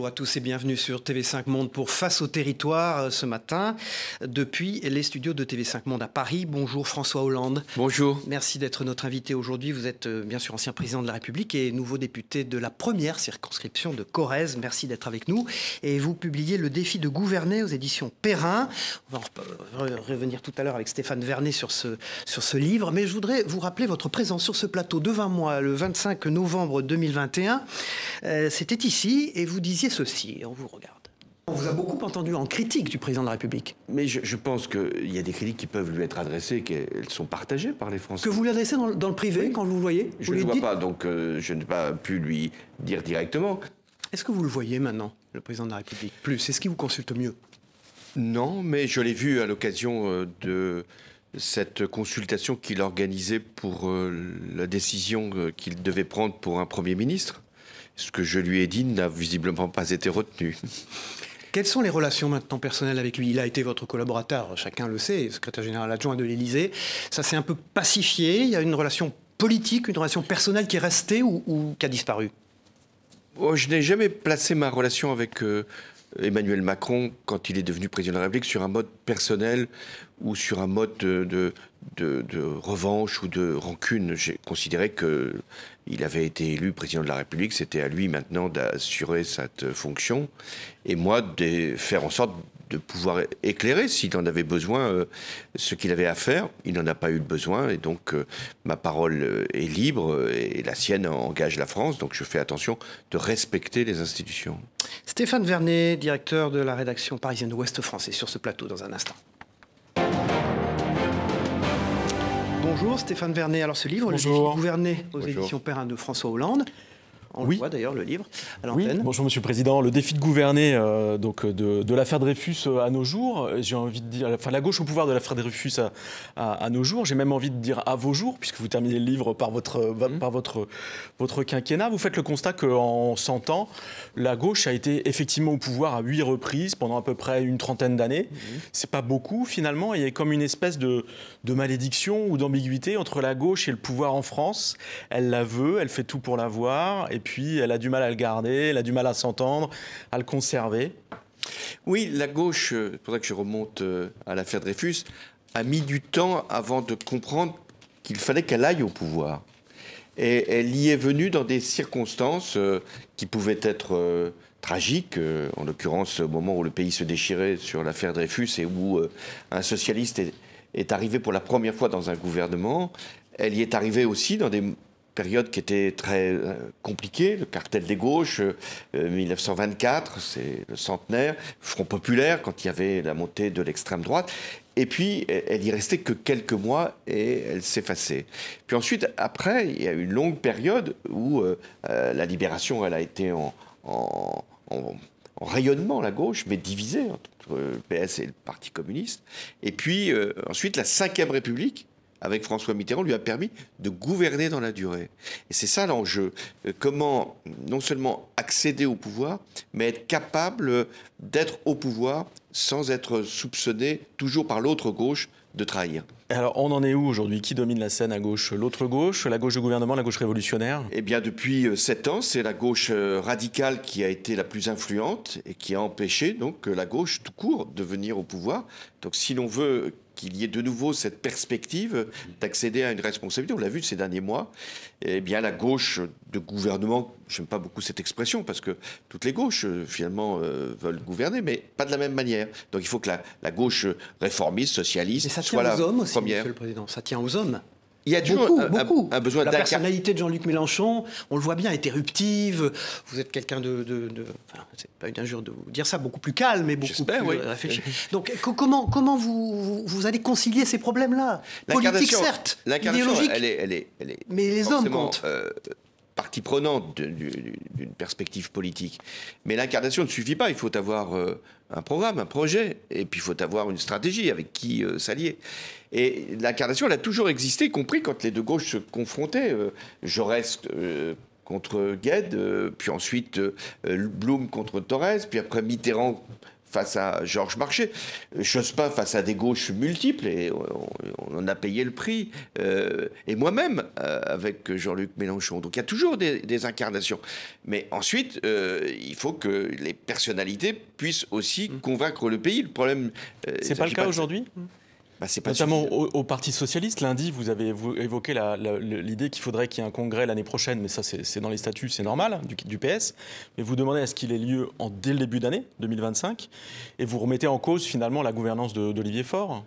à tous et bienvenue sur TV5 Monde pour Face au territoire ce matin, depuis les studios de TV5 Monde à Paris. Bonjour François Hollande. Bonjour. Merci d'être notre invité aujourd'hui. Vous êtes bien sûr ancien président de la République et nouveau député de la première circonscription de Corrèze. Merci d'être avec nous. Et vous publiez Le défi de gouverner aux éditions Perrin. On va revenir tout à l'heure avec Stéphane Vernet sur ce livre. Mais je voudrais vous rappeler votre présence sur ce plateau devant moi le 25 novembre 2021. C'était ici et vous disiez ceci, on vous regarde. On vous a beaucoup entendu en critique du président de la République. Mais je pense qu'il y a des critiques qui peuvent lui être adressées, qu'elles sont partagées par les Français. Que vous lui adressez dans le privé, oui, quand vous le voyez? Je ne le vois pas, donc je n'ai pas pu lui dire directement. Est-ce que vous le voyez maintenant, le président de la République? Plus, est-ce qu'il vous consulte mieux? Non, mais je l'ai vu à l'occasion de cette consultation qu'il organisait pour la décision qu'il devait prendre pour un Premier ministre. Ce que je lui ai dit n'a visiblement pas été retenu. Quelles sont les relations maintenant personnelles avec lui? Il a été votre collaborateur, chacun le sait, secrétaire général adjoint de l'Élysée. Ça s'est un peu pacifié. Il y a une relation politique, une relation personnelle qui est restée ou qui a disparu? Oh, je n'ai jamais placé ma relation avec Emmanuel Macron, quand il est devenu président de la République, sur un mode personnel ou sur un mode de revanche ou de rancune. J'ai considéré qu'il avait été élu président de la République, c'était à lui maintenant d'assurer cette fonction, et moi de faire en sorte de pouvoir éclairer, s'il en avait besoin, ce qu'il avait à faire. Il n'en a pas eu le besoin, et donc ma parole est libre, et la sienne engage la France, donc je fais attention de respecter les institutions. Stéphane Vernet, directeur de la rédaction parisienne de Ouest France, est sur ce plateau dans un instant. Bonjour Stéphane Vernet. Alors ce livre, Bonjour. Le défi de gouverner aux Bonjour. éditions Perrin de François Hollande. On le voit d'ailleurs, le livre, à l'antenne. Oui, bonjour Monsieur le Président. Le défi de gouverner de l'affaire Dreyfus à nos jours, j'ai envie de dire, enfin la gauche au pouvoir de l'affaire Dreyfus à nos jours, j'ai même envie de dire à vos jours, puisque vous terminez le livre par votre quinquennat. Vous faites le constat qu'en 100 ans, la gauche a été effectivement au pouvoir à 8 reprises pendant à peu près une trentaine d'années. C'est pas beaucoup finalement, il y a comme une espèce de malédiction ou d'ambiguïté entre la gauche et le pouvoir en France. Elle la veut, elle fait tout pour l'avoir, et puis elle a du mal à le garder, elle a du mal à s'entendre, à le conserver. Oui, la gauche, c'est pour ça que je remonte à l'affaire Dreyfus, a mis du temps avant de comprendre qu'il fallait qu'elle aille au pouvoir. Et elle y est venue dans des circonstances qui pouvaient être tragiques, en l'occurrence au moment où le pays se déchirait sur l'affaire Dreyfus et où un socialiste est arrivé pour la première fois dans un gouvernement. Elle y est arrivée aussi dans des période qui était très compliquée, le cartel des gauches, 1924, c'est le centenaire, Front populaire, quand il y avait la montée de l'extrême droite. Et puis, elle y restait que quelques mois et elle s'effaçait. Puis ensuite, après, il y a eu une longue période où la libération, elle a été en rayonnement, la gauche, mais divisée entre le PS et le Parti communiste. Et puis, ensuite, la Ve République, avec François Mitterrand, lui a permis de gouverner dans la durée. Et c'est ça l'enjeu. Comment non seulement accéder au pouvoir, mais être capable d'être au pouvoir sans être soupçonné toujours par l'autre gauche de trahir. Alors on en est où aujourd'hui? Qui domine la scène à gauche? L'autre gauche, la gauche de gouvernement, la gauche révolutionnaire? Eh bien depuis 7 ans, c'est la gauche radicale qui a été la plus influente et qui a empêché donc la gauche tout court de venir au pouvoir. Donc si l'on veut qu'il y ait de nouveau cette perspective d'accéder à une responsabilité, on l'a vu ces derniers mois, eh bien la gauche de gouvernement, je n'aime pas beaucoup cette expression parce que toutes les gauches finalement veulent gouverner, mais pas de la même manière. Donc il faut que la gauche réformiste, socialiste, soit la première. Monsieur le Président, ça tient aux hommes. Il y a toujours beaucoup. Un besoin La personnalité de Jean-Luc Mélenchon, on le voit bien, est éruptive. Vous êtes quelqu'un enfin, c'est pas une injure de vous dire ça, beaucoup plus calme et beaucoup plus réfléchi. Donc comment vous allez concilier ces problèmes-là? Politique, certes, idéologique, elle est mais les hommes comptent. Partie prenante d'une perspective politique. Mais l'incarnation ne suffit pas. Il faut avoir un programme, un projet, et puis il faut avoir une stratégie avec qui s'allier. Et l'incarnation, elle a toujours existé, y compris quand les deux gauches se confrontaient. Jaurès contre Gued, puis ensuite Blum contre Thorez, puis après Mitterrand face à Georges Marchais, Jospin face à des gauches multiples, et on en a payé le prix, et moi-même avec Jean-Luc Mélenchon. Donc il y a toujours des incarnations. Mais ensuite, il faut que les personnalités puissent aussi convaincre le pays. Le problème... c'est pas le cas aujourd'hui ? Bah, notamment au Parti Socialiste. Lundi, vous avez évoqué l'idée qu'il faudrait qu'il y ait un congrès l'année prochaine, mais ça c'est dans les statuts, c'est normal, du PS. Mais vous demandez à ce qu'il ait lieu dès le début d'année 2025, et vous remettez en cause finalement la gouvernance d'Olivier Faure.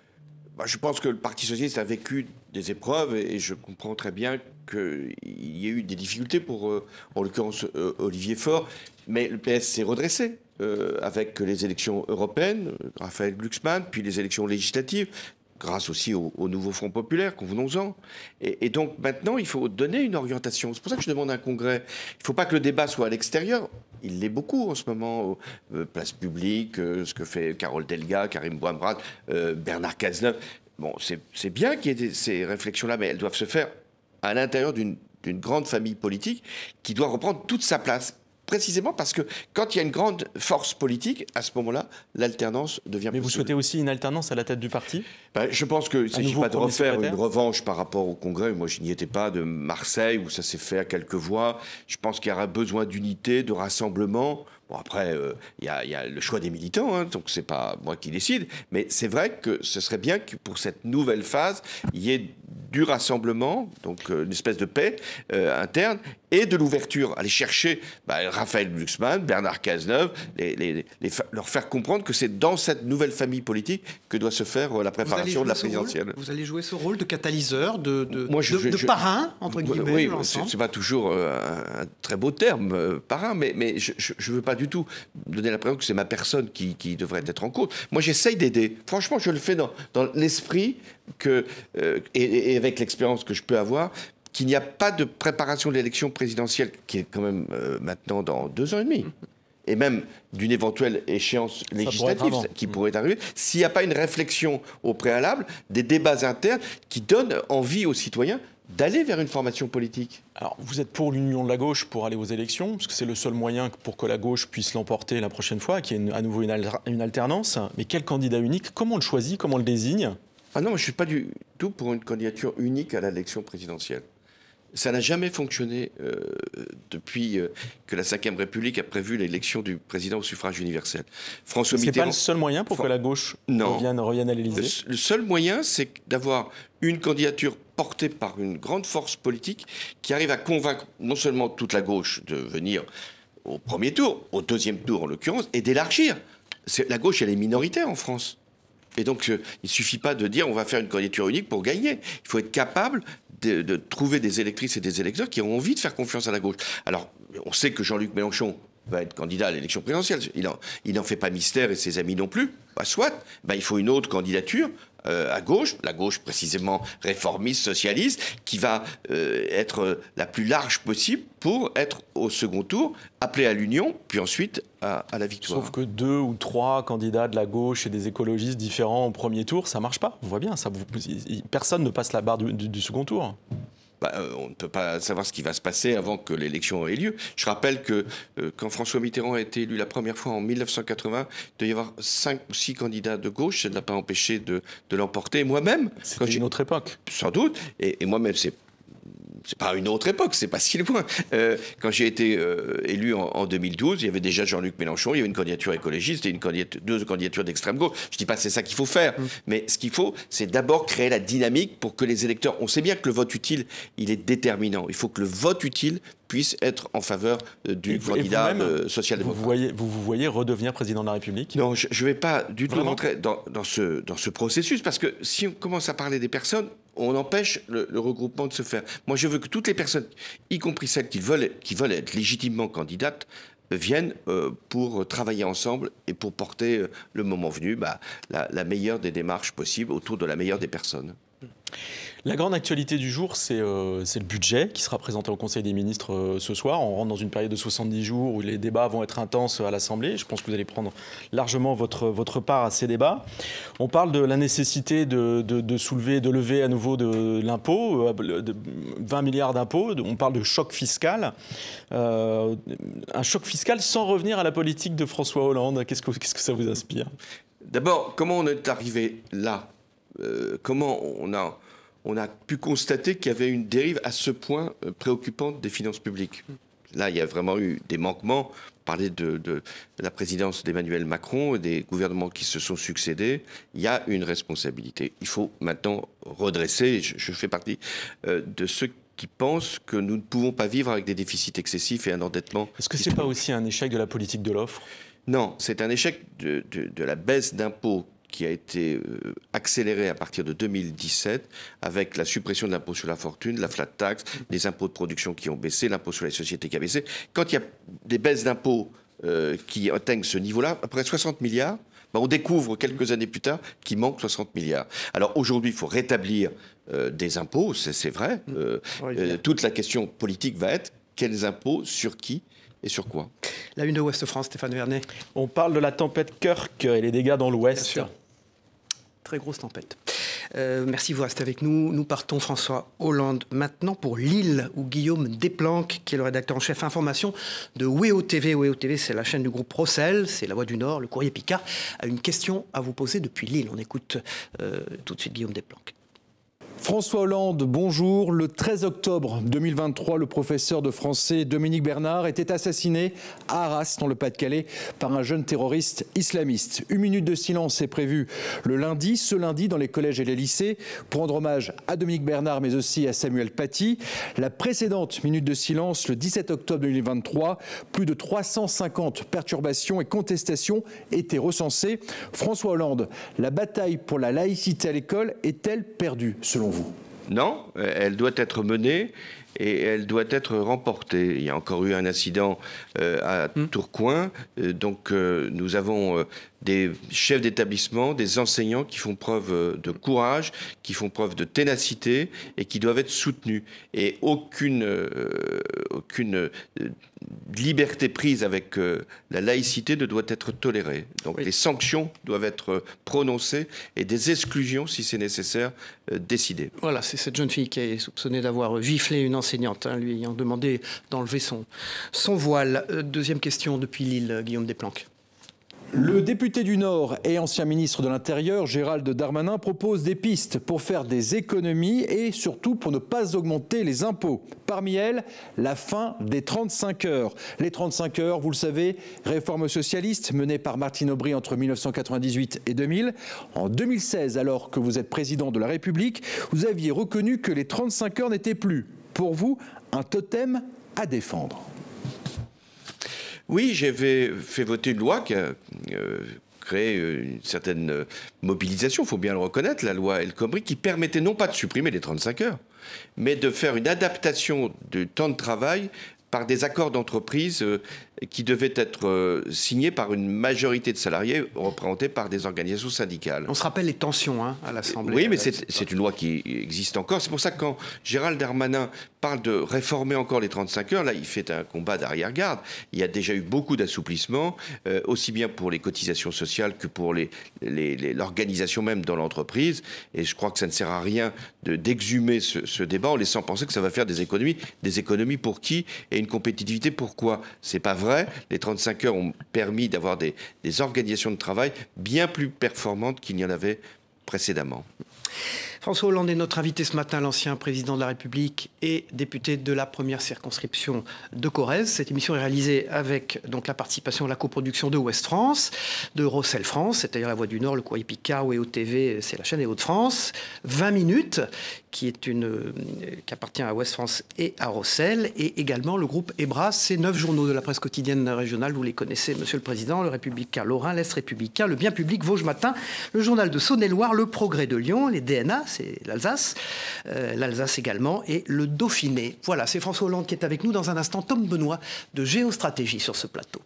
Bah, je pense que le Parti Socialiste a vécu des épreuves, et je comprends très bien qu'il y ait eu des difficultés pour, en l'occurrence, Olivier Faure, mais le PS s'est redressé. Avec les élections européennes, Raphaël Glucksmann, puis les élections législatives, grâce aussi au nouveau Front populaire, convenons-en. Et donc maintenant, il faut donner une orientation. C'est pour ça que je demande un congrès. Il ne faut pas que le débat soit à l'extérieur. Il l'est beaucoup en ce moment, place publique, ce que fait Carole Delga, Karim Bouamrad, Bernard Cazeneuve. Bon, c'est bien qu'il y ait ces réflexions-là, mais elles doivent se faire à l'intérieur d'une grande famille politique qui doit reprendre toute sa place. Précisément parce que quand il y a une grande force politique, à ce moment-là, l'alternance devient possible. Mais vous souhaitez aussi une alternance à la tête du parti ? Je pense qu'il ne s'agit pas de refaire une revanche par rapport au Congrès. Moi, je n'y étais pas, de Marseille, où ça s'est fait à quelques voix. Je pense qu'il y aura besoin d'unité, de rassemblement. Bon, après, il y a le choix des militants, hein, donc c'est pas moi qui décide. Mais c'est vrai que ce serait bien que pour cette nouvelle phase, il y ait du rassemblement, donc une espèce de paix interne, et de l'ouverture. Aller chercher Raphaël Glucksmann, Bernard Cazeneuve, leur faire comprendre que c'est dans cette nouvelle famille politique que doit se faire la préparation de la présidentielle. Vous allez jouer ce rôle de catalyseur, de parrain, entre guillemets, oui, de l'ensemble. C'est pas toujours un très beau terme, parrain, mais je ne veux pas du tout donner l'impression que c'est ma personne qui devrait être en cause. Moi, j'essaye d'aider. Franchement, je le fais dans l'esprit et avec l'expérience que je peux avoir, qu'il n'y a pas de préparation de l'élection présidentielle, qui est quand même maintenant dans 2 ans et demi, et même d'une éventuelle échéance législative qui pourrait arriver, s'il n'y a pas une réflexion au préalable, des débats internes qui donnent envie aux citoyens d'aller vers une formation politique. Alors, vous êtes pour l'union de la gauche pour aller aux élections, parce que c'est le seul moyen pour que la gauche puisse l'emporter la prochaine fois, qu'il y ait à nouveau une alternance. Mais quel candidat unique ? Comment on le choisit ? Comment on le désigne ? Ah non, je ne suis pas du tout pour une candidature unique à l'élection présidentielle. Ça n'a jamais fonctionné depuis que la Ve République a prévu l'élection du président au suffrage universel. François Mitterrand... C'est pas le seul moyen pour que la gauche revienne à l'Élysée ? Le seul moyen, c'est d'avoir une candidature portée par une grande force politique qui arrive à convaincre non seulement toute la gauche de venir au premier tour, au deuxième tour en l'occurrence, et d'élargir. La gauche, elle est minoritaire en France. Et donc, il ne suffit pas de dire on va faire une candidature unique pour gagner. Il faut être capable de trouver des électrices et des électeurs qui ont envie de faire confiance à la gauche. Alors, on sait que Jean-Luc Mélenchon va être candidat à l'élection présidentielle. Il n'en fait pas mystère et ses amis non plus. Soit. Il faut une autre candidature à gauche, la gauche précisément réformiste, socialiste, qui va être la plus large possible pour être au second tour, appelé à l'union, puis ensuite à la victoire. Sauf que 2 ou 3 candidats de la gauche et des écologistes différents au premier tour, ça marche pas. On voit bien, personne ne passe la barre du second tour. On ne peut pas savoir ce qui va se passer avant que l'élection ait lieu. Je rappelle que quand François Mitterrand a été élu la première fois en 1980, il devait y avoir 5 ou 6 candidats de gauche. Ça ne l'a pas empêché de l'emporter. Moi-même... C'était une autre époque. Sans doute. Et moi-même, c'est pas une autre époque, c'est pas si loin. Quand j'ai été élu en 2012, il y avait déjà Jean-Luc Mélenchon, il y avait une candidature écologiste et 2 candidatures d'extrême gauche. Je dis pas que c'est ça qu'il faut faire, mais ce qu'il faut, c'est d'abord créer la dynamique pour que les électeurs... On sait bien que le vote utile, il est déterminant. Il faut que le vote utile puisse être en faveur du candidat social-démocrate. Vous voyez redevenir président de la République ? Non, je ne vais pas du tout rentrer dans ce processus, parce que si on commence à parler des personnes, on empêche le regroupement de se faire. Moi, je veux que toutes les personnes, y compris celles qui veulent être légitimement candidates, viennent pour travailler ensemble et pour porter, le moment venu, la meilleure des démarches possibles autour de la meilleure des personnes. La grande actualité du jour, c'est le budget qui sera présenté au Conseil des ministres ce soir. On rentre dans une période de 70 jours où les débats vont être intenses à l'Assemblée. Je pense que vous allez prendre largement votre part à ces débats. On parle de la nécessité de lever à nouveau de l'impôt, 20 milliards d'impôts. On parle de choc fiscal. Un choc fiscal sans revenir à la politique de François Hollande. Qu'est-ce que ça vous inspire? D'abord, comment on est arrivé là? Comment on a pu constater qu'il y avait une dérive à ce point préoccupante des finances publiques. Là, il y a vraiment eu des manquements. Parler de la présidence d'Emmanuel Macron et des gouvernements qui se sont succédés, il y a une responsabilité. Il faut maintenant redresser, je fais partie de ceux qui pensent que nous ne pouvons pas vivre avec des déficits excessifs et un endettement. Est-ce que ce n'est pas aussi un échec de la politique de l'offre? Non, c'est un échec de la baisse d'impôts qui a été accéléré à partir de 2017 avec la suppression de l'impôt sur la fortune, la flat tax, les impôts de production qui ont baissé, l'impôt sur les sociétés qui a baissé. Quand il y a des baisses d'impôts qui atteignent ce niveau-là, après 60 milliards, on découvre quelques années plus tard qu'il manque 60 milliards. Alors aujourd'hui, il faut rétablir des impôts, c'est vrai. Toute la question politique va être quels impôts, sur qui et sur quoi? La une de Ouest France, Stéphane Vernet. On parle de la tempête Kirk et les dégâts dans l'Ouest. Très grosse tempête. Merci, vous restez avec nous. Nous partons, François Hollande, maintenant pour Lille, où Guillaume Desplanques, qui est le rédacteur en chef information de WEO TV. WEO TV, c'est la chaîne du groupe Rossel, c'est La Voix du Nord, le Courrier Picard, a une question à vous poser depuis Lille. On écoute tout de suite Guillaume Desplanques. François Hollande, bonjour. Le 13 octobre 2023, le professeur de français Dominique Bernard était assassiné à Arras, dans le Pas-de-Calais, par un jeune terroriste islamiste. Une minute de silence est prévue ce lundi, dans les collèges et les lycées, pour rendre hommage à Dominique Bernard, mais aussi à Samuel Paty. La précédente minute de silence, le 17 octobre 2023, plus de 350 perturbations et contestations étaient recensées. François Hollande, la bataille pour la laïcité à l'école est-elle perdue, selon vous? Non, elle doit être menée et elle doit être remportée. Il y a encore eu un incident à Tourcoing, donc nous avons des chefs d'établissement, des enseignants qui font preuve de courage, qui font preuve de ténacité et qui doivent être soutenus. Et aucune liberté prise avec la laïcité ne doit être tolérée. Donc les sanctions doivent être prononcées et des exclusions, si c'est nécessaire, décidées. Voilà, c'est cette jeune fille qui est soupçonnée d'avoir giflé une enseignante, lui ayant demandé d'enlever son voile. Deuxième question depuis Lille, Guillaume Desplanques. Le député du Nord et ancien ministre de l'Intérieur, Gérald Darmanin, propose des pistes pour faire des économies et surtout pour ne pas augmenter les impôts. Parmi elles, la fin des 35 heures. Les 35 heures, vous le savez, réforme socialiste menée par Martine Aubry entre 1998 et 2000. En 2016, alors que vous êtes président de la République, vous aviez reconnu que les 35 heures n'étaient plus, pour vous, un totem à défendre. Oui, j'avais fait voter une loi qui a créé une certaine mobilisation, il faut bien le reconnaître, la loi El Khomri, qui permettait non pas de supprimer les 35 heures, mais de faire une adaptation du temps de travail par des accords d'entreprise qui devaient être signés par une majorité de salariés représentés par des organisations syndicales. On se rappelle les tensions à l'Assemblée. Oui, mais c'est une loi qui existe encore. C'est pour ça que quand Gérald Darmanin parle de réformer encore les 35 heures, là, il fait un combat d'arrière-garde. Il y a déjà eu beaucoup d'assouplissements, aussi bien pour les cotisations sociales que pour l'organisation même dans l'entreprise. Et je crois que ça ne sert à rien d'exhumer ce débat en laissant penser que ça va faire des économies. Des économies pour qui? Et une compétitivité pourquoi? C'est pas vrai. Les 35 heures ont permis d'avoir des organisations de travail bien plus performantes qu'il n'y en avait précédemment. François Hollande est notre invité ce matin, l'ancien président de la République et député de la première circonscription de Corrèze. Cette émission est réalisée avec donc la participation, la coproduction de Ouest France, de Rossel France, c'est-à-dire La Voix du Nord, le Courrier Picard, WEO TV, c'est la chaîne des Hauts-de-France. 20 minutes, qui appartient à Ouest France et à Rossel, et également le groupe EBRA, c'est 9 journaux de la presse quotidienne régionale, vous les connaissez, Monsieur le Président, le Républicain Lorrain, l'Est Républicain, le Bien Public, Vosges Matin, le Journal de Saône-et-Loire, le Progrès de Lyon, les DNA, c'est l'Alsace, l'Alsace également, et le Dauphiné. Voilà, c'est François Hollande qui est avec nous. Dans un instant, Tom Benoît de Géostratégie sur ce plateau.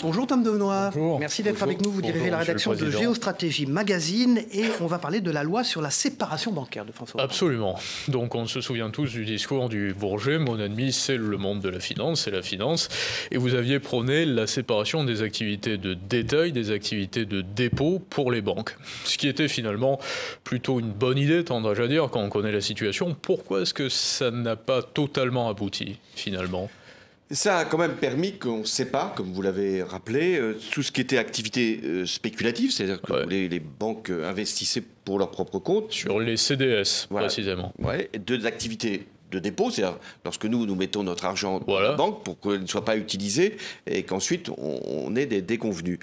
Bonjour Tom Benoît. Bonjour. Merci d'être avec nous. Vous dirigez la rédaction de Géostratégie Magazine et on va parler de la loi sur la séparation bancaire de François Hollande. Absolument. Donc on se souvient tous du discours du Bourget, mon ennemi c'est le monde de la finance, c'est la finance. Et vous aviez prôné la séparation des activités de détail, des activités de dépôt pour les banques. Ce qui était finalement plutôt une bonne idée, tendrais-je à dire, quand on connaît la situation. Pourquoi est-ce que ça n'a pas totalement abouti finalement ? Ça a quand même permis qu'on sépare, comme vous l'avez rappelé, tout ce qui était activité spéculative, c'est-à-dire que les banques investissaient pour leur propre compte. Sur les CDS, précisément. Ouais, deux activités de dépôt, c'est-à-dire lorsque nous mettons notre argent dans la banque pour qu'il ne soit pas utilisé et qu'ensuite on ait des déconvenus.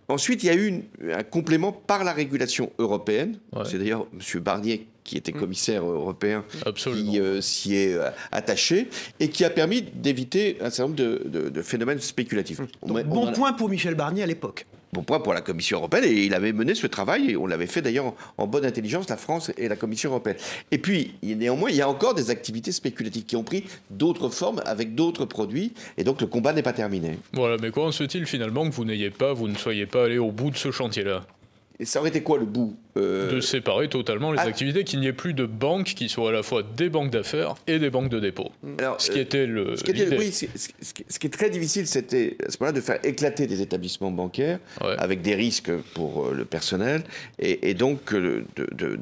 Ensuite, il y a eu un complément par la régulation européenne. C'est d'ailleurs M. Barnier qui était commissaire européen, qui s'y est attaché et qui a permis d'éviter un certain nombre de phénomènes spéculatifs. Bon point pour Michel Barnier à l'époque. Bon point pour la Commission européenne, et il avait mené ce travail, et on l'avait fait d'ailleurs en bonne intelligence, la France et la Commission européenne. Et puis, néanmoins, il y a encore des activités spéculatives qui ont pris d'autres formes avec d'autres produits, et donc le combat n'est pas terminé. Voilà, mais comment se fait-il finalement que vous ne soyez pas allé au bout de ce chantier-là ? Et ça aurait été quoi le bout De séparer totalement les activités, qu'il n'y ait plus de banques qui soient à la fois des banques d'affaires et des banques de dépôt. Alors, ce qui était l'idée. Oui, ce qui est très difficile, c'était à ce moment-là de faire éclater des établissements bancaires avec des risques pour le personnel et donc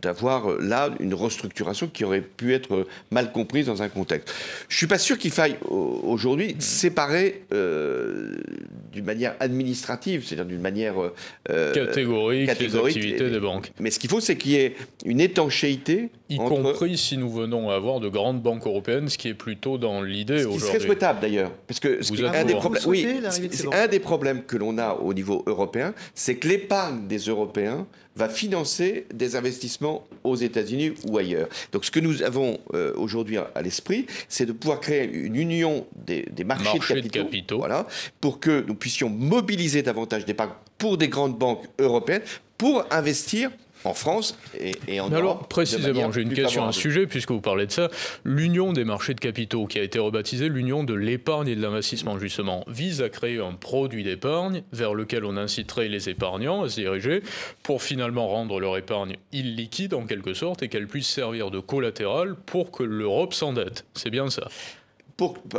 d'avoir là une restructuration qui aurait pu être mal comprise dans un contexte. Je ne suis pas sûr qu'il faille aujourd'hui séparer d'une manière administrative, c'est-à-dire d'une manière catégorique les activités des banques. Mais ce qu'il faut, c'est qu'il y ait une étanchéité. Y compris si nous venons à avoir de grandes banques européennes, ce qui est plutôt dans l'idée aujourd'hui. Ce qui serait souhaitable d'ailleurs. Parce que un des problèmes que l'on a au niveau européen, c'est que l'épargne des Européens va financer des investissements aux États-Unis ou ailleurs. Donc ce que nous avons aujourd'hui à l'esprit, c'est de pouvoir créer une union des marchés de capitaux. Voilà, pour que nous puissions mobiliser davantage d'épargne pour des grandes banques européennes pour investir en France et en Europe. Alors, précisément, j'ai une question à un sujet, puisque vous parlez de ça. L'Union des marchés de capitaux, qui a été rebaptisée l'Union de l'épargne et de l'investissement, justement, vise à créer un produit d'épargne vers lequel on inciterait les épargnants à se diriger pour finalement rendre leur épargne illiquide, en quelque sorte, et qu'elle puisse servir de collatéral pour que l'Europe s'endette. C'est bien ça.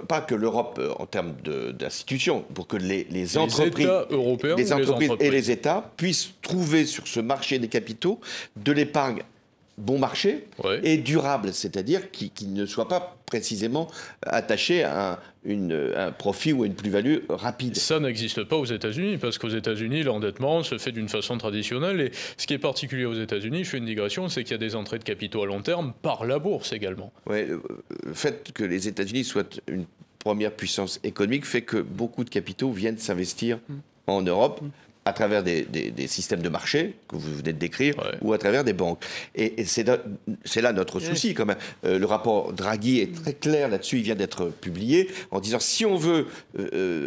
Pas que l'Europe en termes d'institutions, pour que les entreprises, États européens et les États puissent trouver sur ce marché des capitaux de l'épargne bon marché et durable, c'est-à-dire qui ne soit pas précisément attaché à un profit ou à une plus-value rapide. Ça n'existe pas aux États-Unis, parce qu'aux États-Unis, l'endettement se fait d'une façon traditionnelle. Et ce qui est particulier aux États-Unis, je fais une digression, c'est qu'il y a des entrées de capitaux à long terme par la bourse également. Ouais, le fait que les États-Unis soient une première puissance économique fait que beaucoup de capitaux viennent s'investir en Europe à travers des systèmes de marché que vous venez de décrire ou à travers des banques. Et c'est là notre souci quand même. Le rapport Draghi est très clair là-dessus, il vient d'être publié, en disant si on veut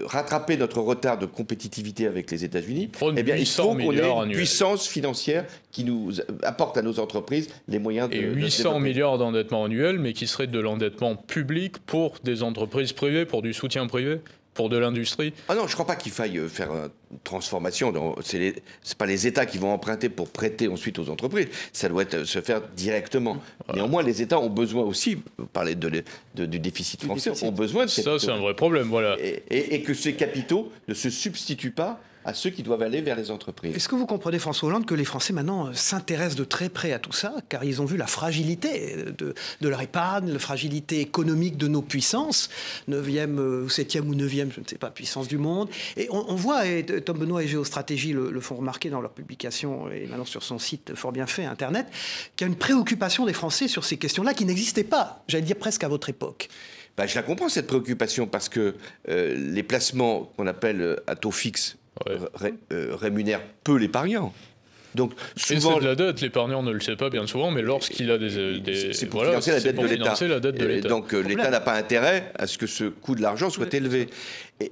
rattraper notre retard de compétitivité avec les États-Unis, eh bien, il faut qu'on ait une puissance financière qui nous apporte à nos entreprises les moyens de... Et 800 milliards d'endettement annuel, mais qui serait de l'endettement public pour des entreprises privées, pour du soutien privé, pour de l'industrie. Ah non, je ne crois pas qu'il faille faire une transformation. Ce n'est pas les États qui vont emprunter pour prêter ensuite aux entreprises. Ça doit se faire directement. Voilà. Néanmoins, les États ont besoin aussi, vous parlez du déficit français, ont besoin de... Ça, c'est un vrai problème, voilà. Et que ces capitaux ne se substituent pas à ceux qui doivent aller vers les entreprises. Est-ce que vous comprenez, François Hollande, que les Français maintenant s'intéressent de très près à tout ça, car ils ont vu la fragilité de leur épargne, la fragilité économique de nos puissances, 9e ou 7e ou 9e, je ne sais pas, puissance du monde. Et on voit, et Tom Benoît et Géostratégie le font remarquer dans leur publication, et maintenant sur son site fort bien fait, Internet, qu'il y a une préoccupation des Français sur ces questions-là qui n'existaient pas, j'allais dire presque à votre époque. Je la comprends, cette préoccupation, parce que les placements qu'on appelle à taux fixe, rémunère peu l'épargnant. Donc souvent, c'est de la dette, l'épargnant ne le sait pas bien souvent, mais lorsqu'il a c'est pour financer la dette de l'État. Donc l'État n'a pas intérêt à ce que ce coût de l'argent soit élevé.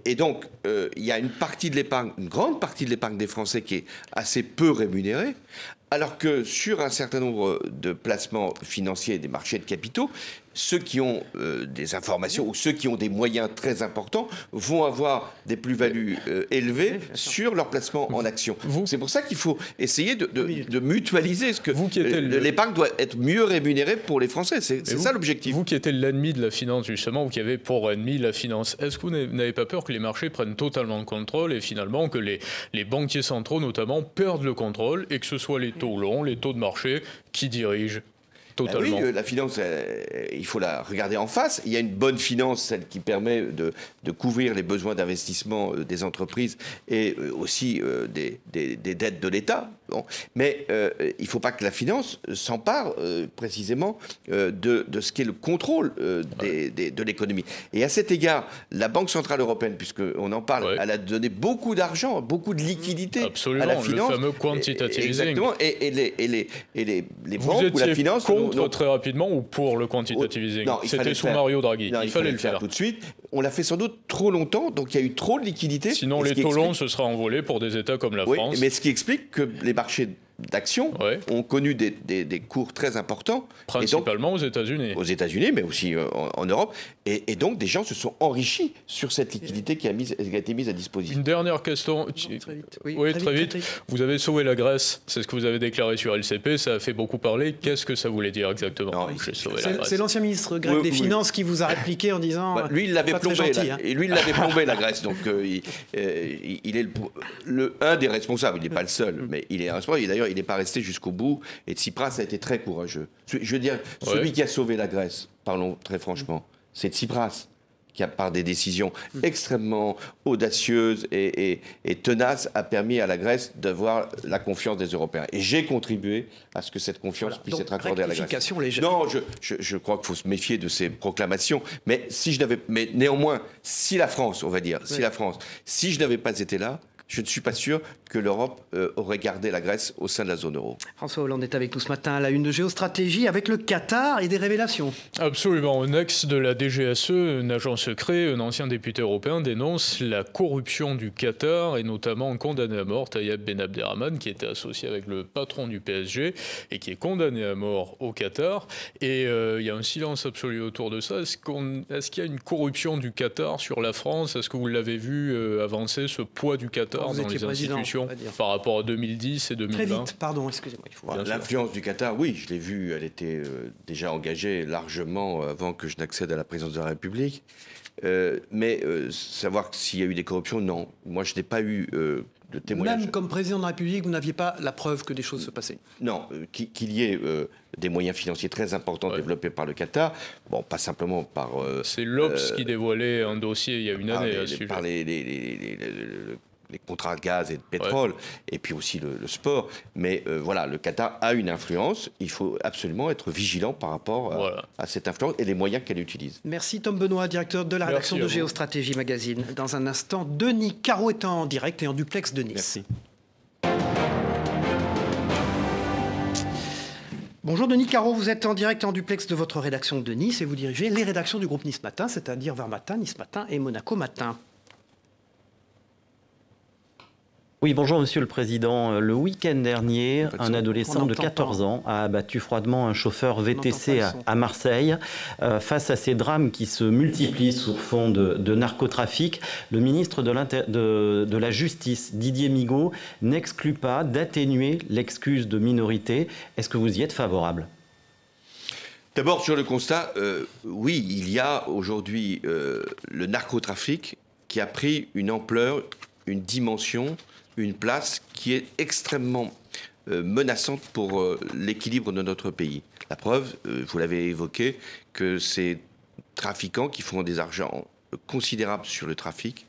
Et donc il y a une partie de l'épargne, une grande partie de l'épargne des Français qui est assez peu rémunérée, Alors que sur un certain nombre de placements financiers des marchés de capitaux, ceux qui ont des informations ou ceux qui ont des moyens très importants vont avoir des plus-values élevées sur leurs placements en actions. C'est pour ça qu'il faut essayer de mutualiser. L'épargne doit être mieux rémunérée pour les Français. C'est ça l'objectif. Vous qui êtes l'ennemi de la finance, justement, vous qui avez pour ennemi la finance, est-ce que vous n'avez pas peur que les marchés prennent totalement le contrôle et finalement que les banquiers centraux, notamment, perdent le contrôle et que ce soit les taux longs, les taux de marché qui dirigent totalement. Oui, la finance, il faut la regarder en face. Il y a une bonne finance, celle qui permet de couvrir les besoins d'investissement des entreprises et aussi des dettes de l'État. Bon. Mais il ne faut pas que la finance s'empare précisément de ce qu'est le contrôle de l'économie. Et à cet égard, la Banque Centrale Européenne, puisqu'on en parle, elle a donné beaucoup d'argent, beaucoup de liquidités à la finance. Le fameux quantitative easing. Exactement. Et les banques ou la finance... Très rapidement ou pour le quantitative easing? C'était sous Mario Draghi. Il fallait le faire tout de suite. On l'a fait sans doute trop longtemps, donc il y a eu trop de liquidités. Sinon, les taux longs se seraient envolés pour des États comme la France. Mais ce qui explique que les marchés d'actions ont connu des cours très importants. Principalement aux États-Unis. Aux États-Unis, mais aussi en Europe. Et donc, des gens se sont enrichis sur cette liquidité qui a été mise à disposition. Une dernière question. Très vite. Très vite. Vous avez sauvé la Grèce. C'est ce que vous avez déclaré sur LCP. Ça a fait beaucoup parler. Qu'est-ce que ça voulait dire exactement? C'est l'ancien ministre grec des Finances qui vous a répliqué en disant... lui, il l'avait plombé. Et lui, il l'avait plombé, la Grèce. Donc, il est un des responsables. Il n'est pas le seul, mais il est un responsable. D'ailleurs, il n'est pas resté jusqu'au bout. Et Tsipras a été très courageux. Je veux dire, celui qui a sauvé la Grèce, parlons très franchement, c'est Tsipras, qui, par des décisions extrêmement audacieuses et tenaces, a permis à la Grèce d'avoir la confiance des Européens. Et j'ai contribué à ce que cette confiance puisse être accordée à la Grèce. Non, je crois qu'il faut se méfier de ces proclamations. Mais néanmoins, si la France, on va dire, si je n'avais pas été là, je ne suis pas sûr que l'Europe aurait gardé la Grèce au sein de la zone euro. François Hollande est avec nous ce matin à la une de Géostratégie avec le Qatar et des révélations. Absolument. Un ex de la DGSE, un agent secret, un ancien député européen, dénonce la corruption du Qatar et notamment condamné à mort Tayyip Ben Abderrahmane, qui était associé avec le patron du PSG et qui est condamné à mort au Qatar. Et il y a un silence absolu autour de ça. Est-ce qu'il y a une corruption du Qatar sur la France? Est-ce que vous l'avez vu avancer, ce poids du Qatar dans les institutions par rapport à 2010 et 2020? Très vite, pardon, excusez-moi. L'influence du Qatar, oui, je l'ai vue, elle était déjà engagée largement avant que je n'accède à la présidence de la République. Mais savoir s'il y a eu des corruptions, non. Moi, je n'ai pas eu de témoignage. Même comme président de la République, vous n'aviez pas la preuve que des choses se passaient? Non, qu'il y ait des moyens financiers très importants développés par le Qatar, bon, pas simplement par... C'est l'Obs qui dévoilait un dossier il y a une année à ce sujet. Par les contrats de gaz et de pétrole, et puis aussi le sport. Mais voilà, le Qatar a une influence. Il faut absolument être vigilant par rapport à cette influence et les moyens qu'elle utilise. Merci Tom Benoît, directeur de la rédaction de Géostratégie Magazine. Dans un instant, Denis Caro est en direct et en duplex de Nice. Merci. Bonjour Denis Caro, vous êtes en direct et en duplex de votre rédaction de Nice et vous dirigez les rédactions du groupe Nice Matin, c'est-à-dire Var Matin, Nice Matin et Monaco Matin. Oui, bonjour Monsieur le Président. Le week-end dernier, un adolescent de 14 ans a abattu froidement un chauffeur VTC à Marseille. Face à ces drames qui se multiplient sur fond de narcotrafic, le ministre de la Justice, Didier Migaud, n'exclut pas d'atténuer l'excuse de minorité. Est-ce que vous y êtes favorable ? D'abord, sur le constat, oui, il y a aujourd'hui le narcotrafic qui a pris une ampleur, une dimension, une place qui est extrêmement menaçante pour l'équilibre de notre pays. La preuve, vous l'avez évoqué, que ces trafiquants qui font des argents considérables sur le trafic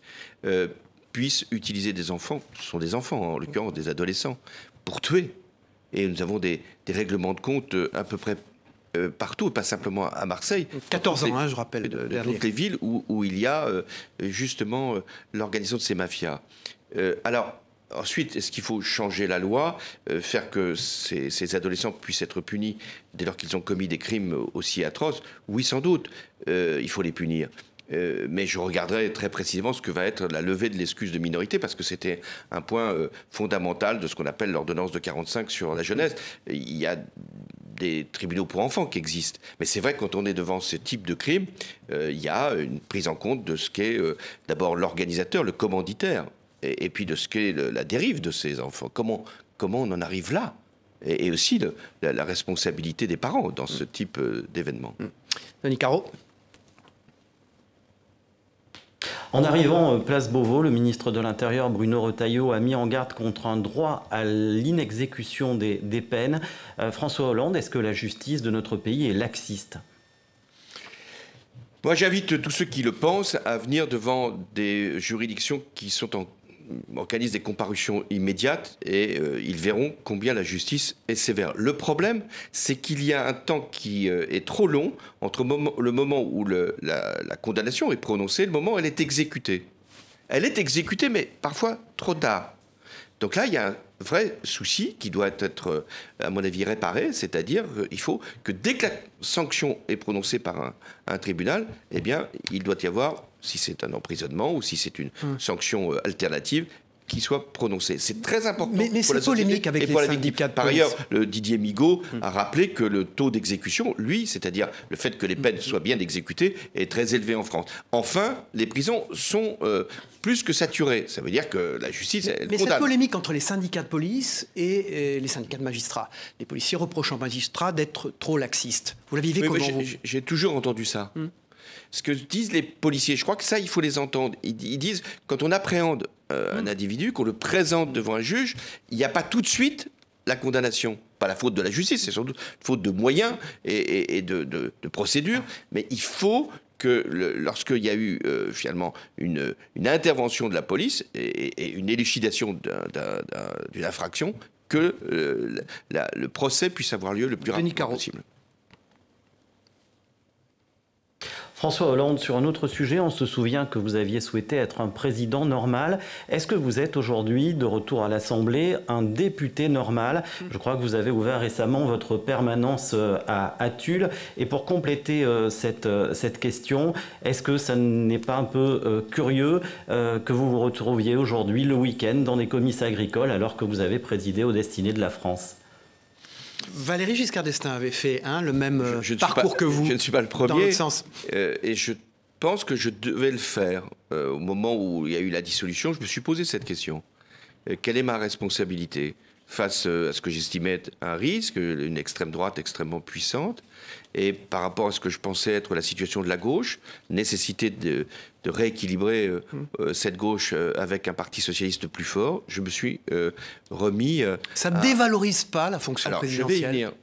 puissent utiliser des enfants, ce sont des enfants en l'occurrence, des adolescents, pour tuer. Et nous avons des règlements de compte à peu près partout, pas simplement à Marseille. 14 ans, je rappelle. Dans toutes les villes où il y a justement l'organisation de ces mafias. Alors, ensuite, est-ce qu'il faut changer la loi, faire que ces adolescents puissent être punis dès lors qu'ils ont commis des crimes aussi atroces? Oui, sans doute, il faut les punir. Mais je regarderai très précisément ce que va être la levée de l'excuse de minorité, parce que c'était un point fondamental de ce qu'on appelle l'ordonnance de 45 sur la jeunesse. Il y a des tribunaux pour enfants qui existent. Mais c'est vrai que quand on est devant ce type de crime, il y a une prise en compte de ce qu'est d'abord l'organisateur, le commanditaire, et puis de ce qu'est la dérive de ces enfants. Comment on en arrive là ? Et aussi la responsabilité des parents dans ce type d'événement. Denis Caro. En arrivant place Beauvau, le ministre de l'Intérieur, Bruno Retailleau, a mis en garde contre un droit à l'inexécution des peines. François Hollande, est-ce que la justice de notre pays est laxiste ? Moi, j'invite tous ceux qui le pensent à venir devant des juridictions qui organisent des comparutions immédiates et ils verront combien la justice est sévère. Le problème, c'est qu'il y a un temps qui est trop long entre le moment où la condamnation est prononcée et le moment où elle est exécutée. Elle est exécutée, mais parfois trop tard. Donc là, il y a un vrai souci qui doit être, à mon avis, réparé, c'est-à-dire qu'il faut que dès que la sanction est prononcée par un tribunal, eh bien, il doit y avoir, si c'est un emprisonnement ou si c'est une sanction alternative, qui soit prononcée. C'est très important. Mais c'est polémique avec les syndicats de police. Par ailleurs, Didier Migaud a rappelé que le taux d'exécution, lui, c'est-à-dire le fait que les peines soient bien exécutées, est très élevé en France. Enfin, les prisons sont plus que saturées. Ça veut dire que la justice, elle Mais condamne. cette polémique entre les syndicats de police et les syndicats de magistrats. Les policiers reprochent aux magistrats d'être trop laxistes. Vous la vivez comment, vous ? J'ai toujours entendu ça. Ce que disent les policiers, je crois que ça, il faut les entendre. Ils disent, quand on appréhende un individu, qu'on le présente devant un juge, il n'y a pas tout de suite la condamnation. Pas la faute de la justice, c'est surtout faute de moyens et de procédures. Mais il faut que lorsqu'il y a eu finalement une intervention de la police et une élucidation d'une infraction, que le procès puisse avoir lieu le plus rapidement possible. François Hollande, sur un autre sujet, on se souvient que vous aviez souhaité être un président normal. Est-ce que vous êtes aujourd'hui, de retour à l'Assemblée, un député normal ? Je crois que vous avez ouvert récemment votre permanence à Tulle. Et pour compléter cette question, est-ce que ça n'est pas un peu curieux que vous vous retrouviez aujourd'hui, le week-end, dans des comices agricoles, alors que vous avez présidé aux destinées de la France ? Valéry Giscard d'Estaing avait fait le même parcours que vous. Je ne suis pas le premier. Dans l'autre sens. Et je pense que je devais le faire. Au moment où il y a eu la dissolution, je me suis posé cette question. Quelle est ma responsabilité face à ce que j'estimais être un risque, une extrême droite extrêmement puissante, et par rapport à ce que je pensais être la situation de la gauche, nécessité de rééquilibrer cette gauche avec un parti socialiste plus fort, je me suis remis... Ça ne dévalorise pas la fonction présidentielle. Je vais y venir.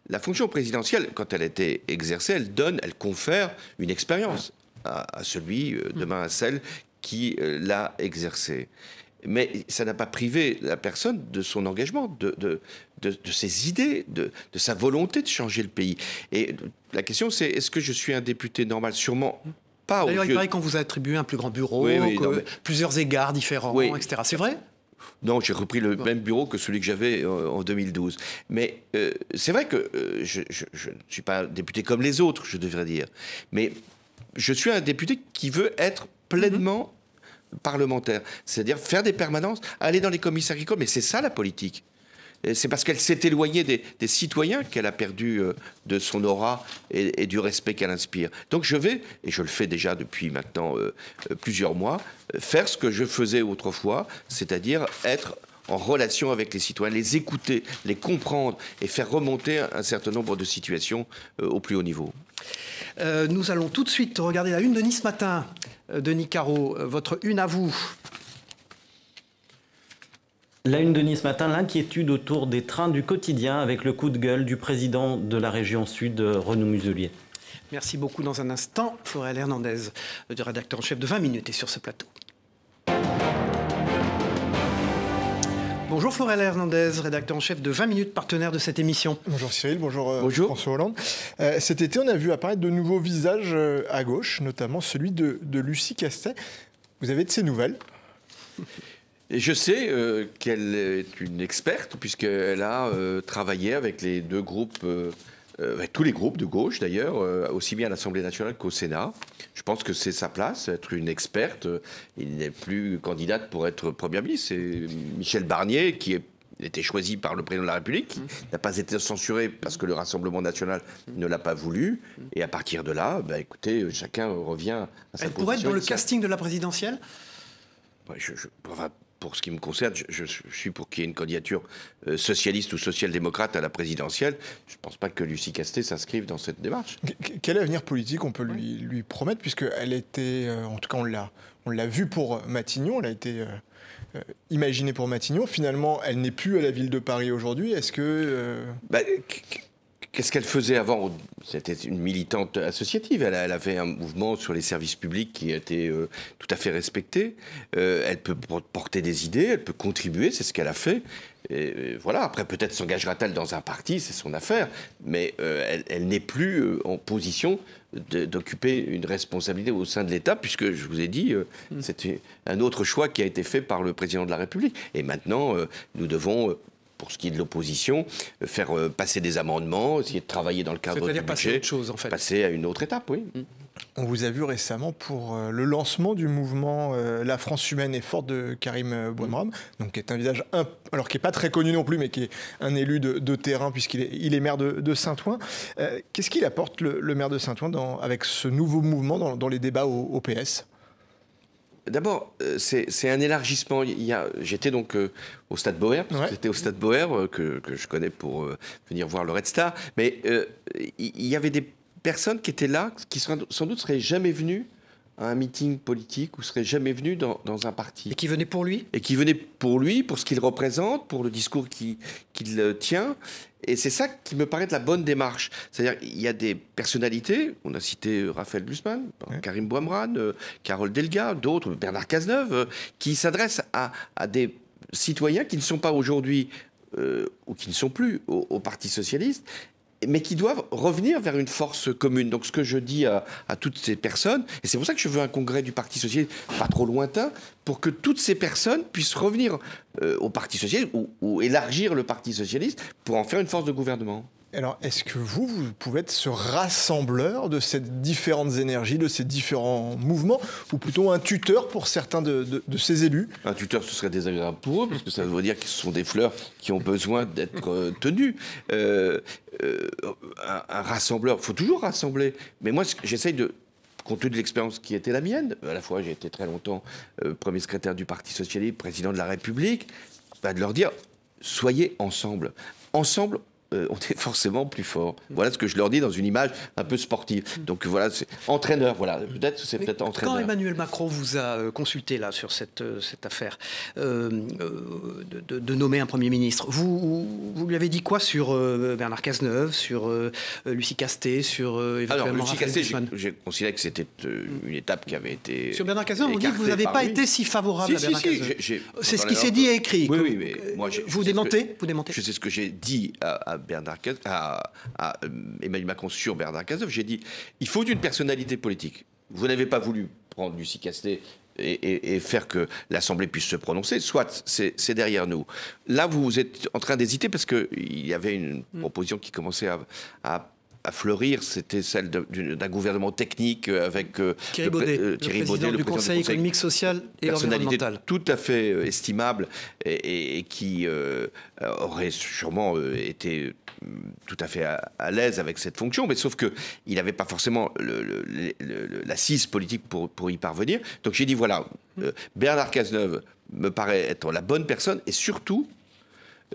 La fonction présidentielle, quand elle a été exercée, elle confère une expérience à celui, demain à celle, qui l'a exercée. Mais ça n'a pas privé la personne de son engagement, de ses idées, de sa volonté de changer le pays. Et la question, c'est est-ce que je suis un député normal ? Sûrement pas. D'ailleurs, il paraît qu'on vous a attribué un plus grand bureau, plusieurs égards différents, etc. C'est vrai ? Non, j'ai repris le même bureau que celui que j'avais en 2012. Mais c'est vrai que je ne suis pas un député comme les autres, je devrais dire. Mais je suis un député qui veut être pleinement parlementaire. C'est-à-dire faire des permanences, aller dans les comices agricoles. Mais c'est ça la politique. C'est parce qu'elle s'est éloignée des citoyens qu'elle a perdu de son aura et du respect qu'elle inspire. Donc je vais, et je le fais déjà depuis maintenant plusieurs mois, faire ce que je faisais autrefois, c'est-à-dire être en relation avec les citoyens, les écouter, les comprendre et faire remonter un certain nombre de situations au plus haut niveau. Nous allons tout de suite regarder la une de Nice Matin. Denis Caro, votre une à vous. La une de Nice Matin, l'inquiétude autour des trains du quotidien avec le coup de gueule du président de la région Sud, Renaud Muselier. Merci beaucoup. Dans un instant, Floréal Hernandez, le rédacteur en chef de 20 minutes, est sur ce plateau. Bonjour Floréal Hernandez, rédacteur en chef de 20 minutes, partenaire de cette émission. Bonjour Cyril, bonjour. François Hollande. Cet été, on a vu apparaître de nouveaux visages à gauche, notamment celui de Lucie Castet. Vous avez de ces nouvelles ? Et je sais qu'elle est une experte, puisqu'elle a travaillé avec les deux groupes tous les groupes de gauche d'ailleurs, aussi bien à l'Assemblée nationale qu'au Sénat. Je pense que c'est sa place, être une experte. Il n'est plus candidate pour être Premier ministre. C'est Michel Barnier qui a été choisi par le président de la République, qui n'a pas été censuré parce que le Rassemblement national ne l'a pas voulu. Et à partir de là, écoutez, chacun revient à sa position. Elle pourrait être dans le casting de la présidentielle ? Pour ce qui me concerne, je suis pour qu'il y ait une candidature socialiste ou social-démocrate à la présidentielle. Je ne pense pas que Lucie Castet s'inscrive dans cette démarche. Quel avenir politique on peut lui promettre, puisqu'elle était, en tout cas on l'a vu pour Matignon, elle a été imaginée pour Matignon. Finalement, elle n'est plus à la ville de Paris aujourd'hui. Est-ce que... Qu'est-ce qu'elle faisait avant? C'était une militante associative. Elle avait un mouvement sur les services publics qui était tout à fait respecté. Elle peut porter des idées, elle peut contribuer, c'est ce qu'elle a fait. Et voilà. Après, peut-être s'engagera-t-elle dans un parti, c'est son affaire. Mais elle n'est plus en position d'occuper une responsabilité au sein de l'État, puisque, je vous ai dit, c'est un autre choix qui a été fait par le président de la République. Et maintenant, nous devons... pour ce qui est de l'opposition, faire passer des amendements, essayer de travailler dans le cadre du budget, passer à une autre étape, oui. On vous a vu récemment pour le lancement du mouvement La France humaine est forte de Karim Bouamrane, donc qui est un visage, alors qui n'est pas très connu non plus, mais qui est un élu de terrain puisqu'il est maire de Saint-Ouen. Qu'est-ce qu'il apporte le maire de Saint-Ouen avec ce nouveau mouvement dans les débats au PS ? D'abord, c'est un élargissement. J'étais donc au Stade Boer, parce que c'était au Stade Boer que je connais pour venir voir le Red Star. Mais il y avait des personnes qui étaient là, qui sans doute seraient jamais venues à un meeting politique ou seraient jamais venues dans un parti. Et qui venaient pour lui ? Et qui venaient pour lui, pour ce qu'il représente, pour le discours qu'il tient. Et c'est ça qui me paraît être la bonne démarche. C'est-à-dire il y a des personnalités, on a cité Raphaël Glucksmann, Karim Bouamrane, Carole Delga, d'autres, Bernard Cazeneuve, qui s'adressent à des citoyens qui ne sont pas aujourd'hui, ou qui ne sont plus au Parti socialiste, mais qui doivent revenir vers une force commune. Donc ce que je dis à toutes ces personnes, et c'est pour ça que je veux un congrès du Parti socialiste pas trop lointain, pour que toutes ces personnes puissent revenir au Parti socialiste ou élargir le Parti socialiste pour en faire une force de gouvernement. Alors, est-ce que vous pouvez être ce rassembleur de ces différentes énergies, de ces différents mouvements, ou plutôt un tuteur pour certains de ces élus? Un tuteur, ce serait désagréable pour eux, parce que ça veut dire que ce sont des fleurs qui ont besoin d'être tenues. Un rassembleur, il faut toujours rassembler. Mais moi, j'essaye de... Compte tenu de l'expérience qui était la mienne, à la fois j'ai été très longtemps premier secrétaire du Parti socialiste, président de la République, de leur dire, soyez ensemble. Ensemble, on est forcément plus fort. Voilà ce que je leur dis dans une image un peu sportive. Donc voilà, c'est entraîneur. Voilà, peut-être entraîneur. Quand Emmanuel Macron vous a consulté là sur cette affaire de nommer un Premier ministre, vous lui avez dit quoi sur Bernard Cazeneuve, sur Lucie Castet, sur éventuellement... Alors Lucie Castet, j'ai considéré que c'était une étape qui avait été... Sur Bernard Cazeneuve, on dit que vous n'avez pas été si favorable à Bernard Cazeneuve. C'est ce qui s'est dit et écrit. Oui, mais moi... Vous démentez? Je sais ce que j'ai dit à Emmanuel Macron sur Bernard Cazeneuve. J'ai dit, il faut une personnalité politique. Vous n'avez pas voulu prendre Lucie Castet et faire que l'Assemblée puisse se prononcer, soit c'est derrière nous. Là, vous êtes en train d'hésiter parce qu'il y avait une proposition qui commençait à fleurir, c'était celle d'un gouvernement technique avec Thierry Baudet, le président du Conseil économique, social et environnemental. Tout à fait estimable et qui aurait sûrement été tout à fait à l'aise avec cette fonction, mais sauf qu'il n'avait pas forcément l'assise politique pour y parvenir. Donc j'ai dit, voilà, Bernard Cazeneuve me paraît être la bonne personne, et surtout,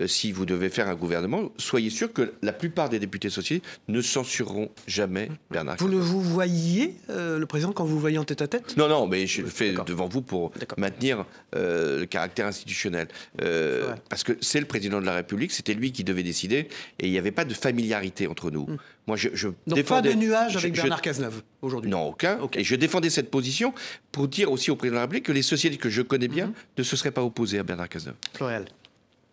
si vous devez faire un gouvernement, soyez sûr que la plupart des députés socialistes ne censureront jamais Bernard Cazeneuve. Vous le voyez, le président, quand vous voyez en tête-à-tête? Non, mais je le fais devant vous pour maintenir le caractère institutionnel. Parce que c'est le président de la République, c'était lui qui devait décider, et il n'y avait pas de familiarité entre nous. Moi, donc pas de nuage avec Bernard Cazeneuve aujourd'hui? Non, aucun. Et je défendais cette position pour dire aussi au président de la République que les socialistes que je connais bien ne se seraient pas opposés à Bernard Cazeneuve. Floréal.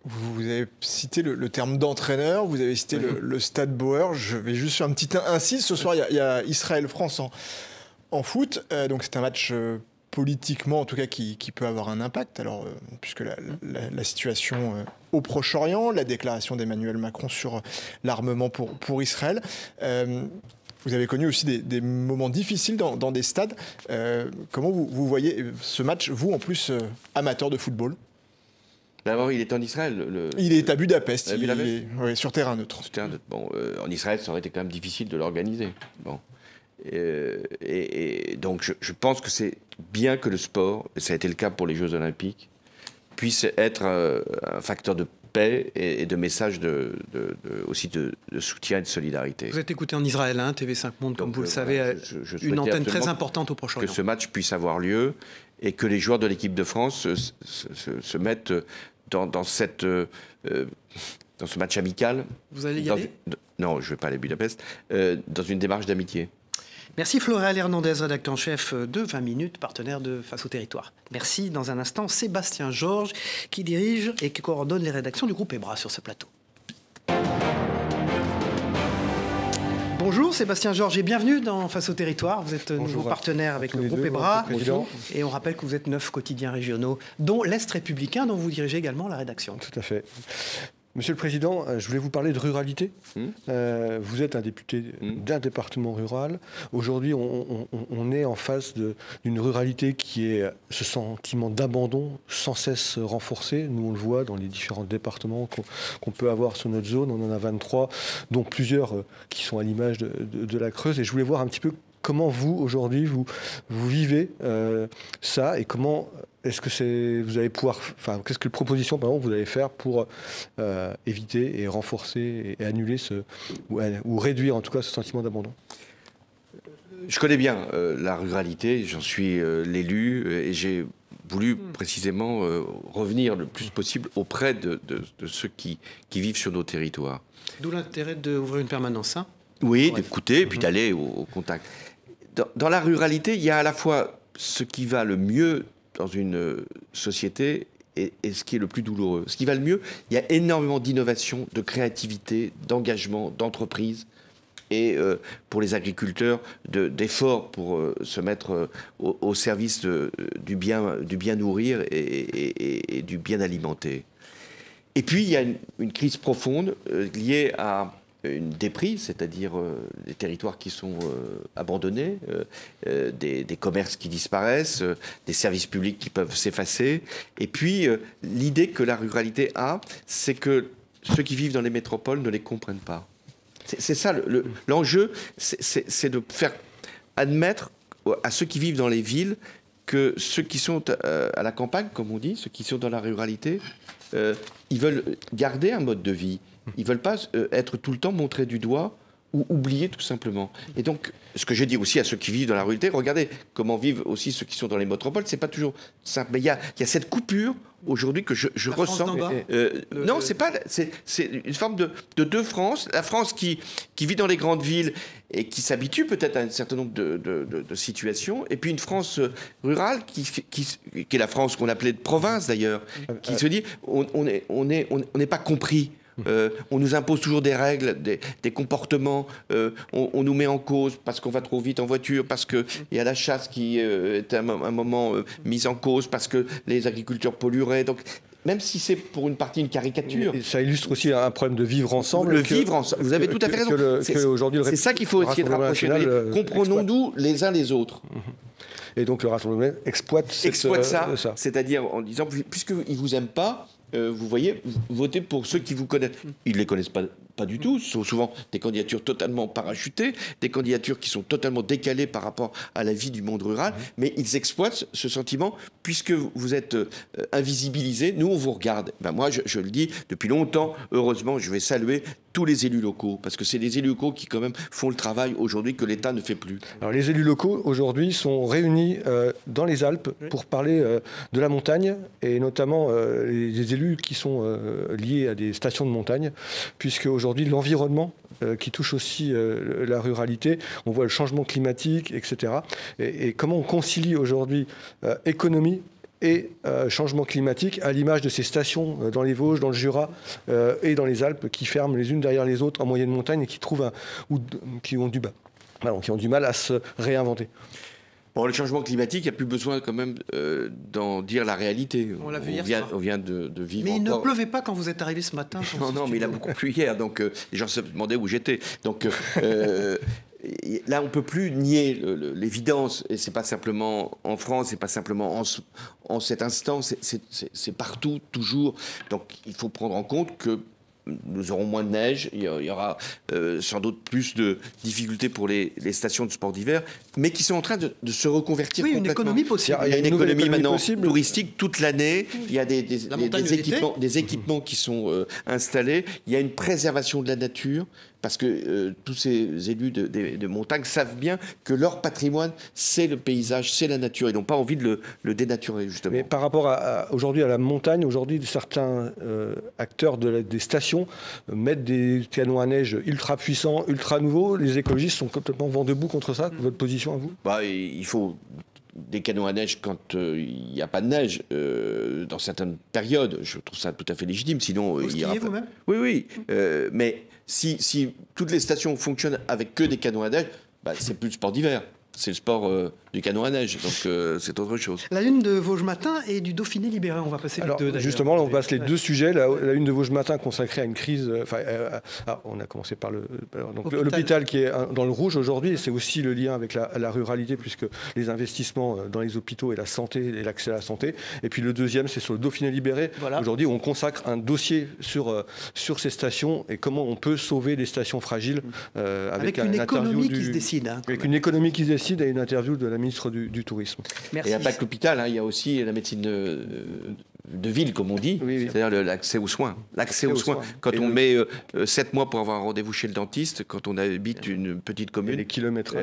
Vous avez cité le terme d'entraîneur, vous avez cité le Stade Boer. Je vais juste faire un petit incise. Ce soir, il y a Israël-France en foot. Donc c'est un match politiquement, en tout cas, qui peut avoir un impact. Alors, puisque la situation au Proche-Orient, la déclaration d'Emmanuel Macron sur l'armement pour Israël. Vous avez connu aussi des moments difficiles dans des stades. Comment vous voyez ce match, vous, en plus, amateur de football? D'abord, il est en Israël. Il est à Budapest, oui, sur terrain neutre. Bon, en Israël, ça aurait été quand même difficile de l'organiser. Bon. Et donc, je pense que c'est bien que le sport, et ça a été le cas pour les Jeux Olympiques, puisse être un facteur de paix et de message aussi de soutien et de solidarité. Vous êtes écouté en Israël, hein, TV5 Monde, comme vous le savez, une antenne très importante au Proche-Orient. Que ce match puisse avoir lieu et que les joueurs de l'équipe de France se mettent dans ce match amical. Vous allez y aller? Non, je ne vais pas aller à Budapest, dans une démarche d'amitié. Merci Floréal Hernandez, rédacteur en chef de 20 minutes, partenaire de Face au Territoire. Merci. Dans un instant, Sébastien Georges, qui dirige et qui coordonne les rédactions du groupe EBRA sur ce plateau. Bonjour Sébastien Georges et bienvenue dans Face au Territoire. Vous êtes nouveau partenaire avec le groupe EBRA. Et on rappelle que vous êtes 9 quotidiens régionaux, dont l'Est républicain, dont vous dirigez également la rédaction. Tout à fait. Monsieur le Président, je voulais vous parler de ruralité. Vous êtes un député d'un département rural. Aujourd'hui, on est en face d'une ruralité qui est ce sentiment d'abandon sans cesse renforcé. Nous, on le voit dans les différents départements qu'on peut avoir sur notre zone. On en a 23, dont plusieurs qui sont à l'image de la Creuse. Et je voulais voir un petit peu comment vous, aujourd'hui, vous vivez ça et comment... Est-ce que vous allez pouvoir, qu'est-ce que proposition par exemple, vous allez faire pour éviter et renforcer et annuler ou réduire en tout cas ce sentiment d'abandon? Je connais bien la ruralité, j'en suis l'élu et j'ai voulu précisément revenir le plus possible auprès de ceux qui vivent sur nos territoires. D'où l'intérêt d'ouvrir une permanence, hein? Oui, d'écouter et puis d'aller au contact. Dans la ruralité, il y a à la fois ce qui va le mieux dans une société et ce qui est le plus douloureux. Ce qui va le mieux, il y a énormément d'innovation, de créativité, d'engagement, d'entreprise et pour les agriculteurs d'efforts pour se mettre au service du bien nourrir et du bien alimenter. Et puis il y a une crise profonde liée à une déprise, c'est-à-dire des territoires qui sont abandonnés, des commerces qui disparaissent, des services publics qui peuvent s'effacer. Et puis, l'idée que la ruralité a, c'est que ceux qui vivent dans les métropoles ne les comprennent pas. C'est ça, l'enjeu, c'est de faire admettre à ceux qui vivent dans les villes que ceux qui sont à la campagne, comme on dit, ceux qui sont dans la ruralité, ils veulent garder un mode de vie. Ils ne veulent pas être tout le temps montrés du doigt ou oubliés tout simplement. Et donc, ce que je dis aussi à ceux qui vivent dans la ruralité, regardez comment vivent aussi ceux qui sont dans les métropoles, c'est pas toujours simple. Mais il y a cette coupure aujourd'hui que je ressens. Non, c'est une forme de deux France. La France qui vit dans les grandes villes et qui s'habitue peut-être à un certain nombre de situations, et puis une France rurale qui est la France qu'on appelait de province d'ailleurs, qui se dit on n'est pas compris. On nous impose toujours des règles, des comportements, on nous met en cause parce qu'on va trop vite en voiture, parce qu'il y a la chasse qui est à un moment mise en cause, parce que les agriculteurs pollueraient. Donc, même si c'est pour une partie une caricature. Et ça illustre aussi un problème de vivre ensemble. Vivre ensemble, vous avez tout à fait raison. C'est ça qu'il faut essayer de rapprocher. Comprenons-nous les uns les autres. Et donc le Rassemblement exploite ça. C'est-à-dire en disant, puisqu'ils ne vous aiment pas, vous voyez, vous votez pour ceux qui vous connaissent. Ils ne les connaissent pas du tout. Ce sont souvent des candidatures totalement parachutées, des candidatures qui sont totalement décalées par rapport à la vie du monde rural. Mais ils exploitent ce sentiment, puisque vous êtes invisibilisés, nous on vous regarde. Ben moi je le dis depuis longtemps, heureusement je vais saluer tous les élus locaux, parce que c'est les élus locaux qui quand même font le travail aujourd'hui que l'État ne fait plus. Alors les élus locaux aujourd'hui sont réunis dans les Alpes pour parler de la montagne, et notamment les élus qui sont liés à des stations de montagne, puisque aujourd'hui l'environnement qui touche aussi la ruralité, on voit le changement climatique, etc. Et comment on concilie aujourd'hui économie et changement climatique, à l'image de ces stations dans les Vosges, dans le Jura et dans les Alpes qui ferment les unes derrière les autres en moyenne montagne et qui ont du mal à se réinventer. Bon, le changement climatique, il n'y a plus besoin quand même d'en dire la réalité. On l'a vu hier soir. On vient de vivre. Mais il encore... ne pleuvait pas quand vous êtes arrivé ce matin. Non, mais il a beaucoup plu hier, donc les gens se demandaient où j'étais. Donc là, on ne peut plus nier l'évidence, et c'est pas simplement en France, c'est pas simplement en cet instant, c'est partout, toujours. Donc il faut prendre en compte que nous aurons moins de neige, il y aura sans doute plus de difficultés pour les stations de sport d'hiver, mais qui sont en train de se reconvertir complètement. Une économie possible. Il y a une économie maintenant touristique toute l'année, il y a des équipements qui sont installés, il y a une préservation de la nature, parce que tous ces élus de montagne savent bien que leur patrimoine, c'est le paysage, c'est la nature. Ils n'ont pas envie de le dénaturer, justement. Mais par rapport aujourd'hui à la montagne, aujourd'hui, certains acteurs des stations mettent des canons à neige ultra puissants, ultra nouveaux. Les écologistes sont complètement vent debout contre ça. Votre position à vous ? Il faut des canons à neige quand il n'y a pas de neige, dans certaines périodes. Je trouve ça tout à fait légitime. Sinon, vous skiez vous-même ? Oui. Mais si toutes les stations fonctionnent avec que des canons à neige, c'est plus le sport d'hiver. C'est le sport du canon à neige, donc c'est autre chose. La une de Vosges Matin et du Dauphiné libéré, on va passer les deux d'ailleurs. Justement, on passe les deux sujets. La une de Vosges Matin consacrée à une crise. On a commencé par l'hôpital qui est dans le rouge aujourd'hui, et c'est aussi le lien avec la ruralité, puisque les investissements dans les hôpitaux et la santé et l'accès à la santé. Et puis le deuxième, c'est sur le Dauphiné libéré. Voilà. Aujourd'hui, on consacre un dossier sur ces stations et comment on peut sauver les stations fragiles avec une économie qui se décide. Avec une économie qui se décide. Et une interview de la ministre du Tourisme. Merci. Et il n'y a pas que l'hôpital, il y a aussi la médecine de ville, comme on dit, c'est-à-dire l'accès aux soins. L'accès aux soins. Quand on met 7 mois pour avoir un rendez-vous chez le dentiste, quand on habite une petite commune, les kilomètres,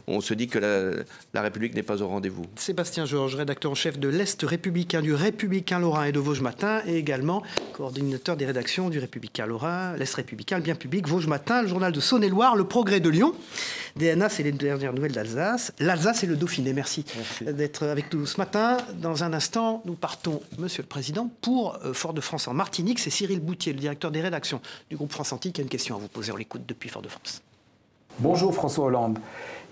on se dit que la République n'est pas au rendez-vous. Sébastien Georges, rédacteur en chef de l'Est républicain, du Républicain Lorrain et de Vosges Matin, et également coordinateur des rédactions du Républicain Lorrain, l'Est républicain, le Bien public, Vosges Matin, le journal de Saône-et-Loire, le Progrès de Lyon, DNA, c'est les dernières nouvelles d'Alsace, l'Alsace et le Dauphiné. Merci d'être avec nous ce matin. Dans un instant, nous partons, Monsieur le Président, pour Fort-de-France en Martinique. C'est Cyril Boutier, le directeur des rédactions du groupe France Antique, qui a une question à vous poser. On l'écoute depuis Fort-de-France. Bonjour François Hollande.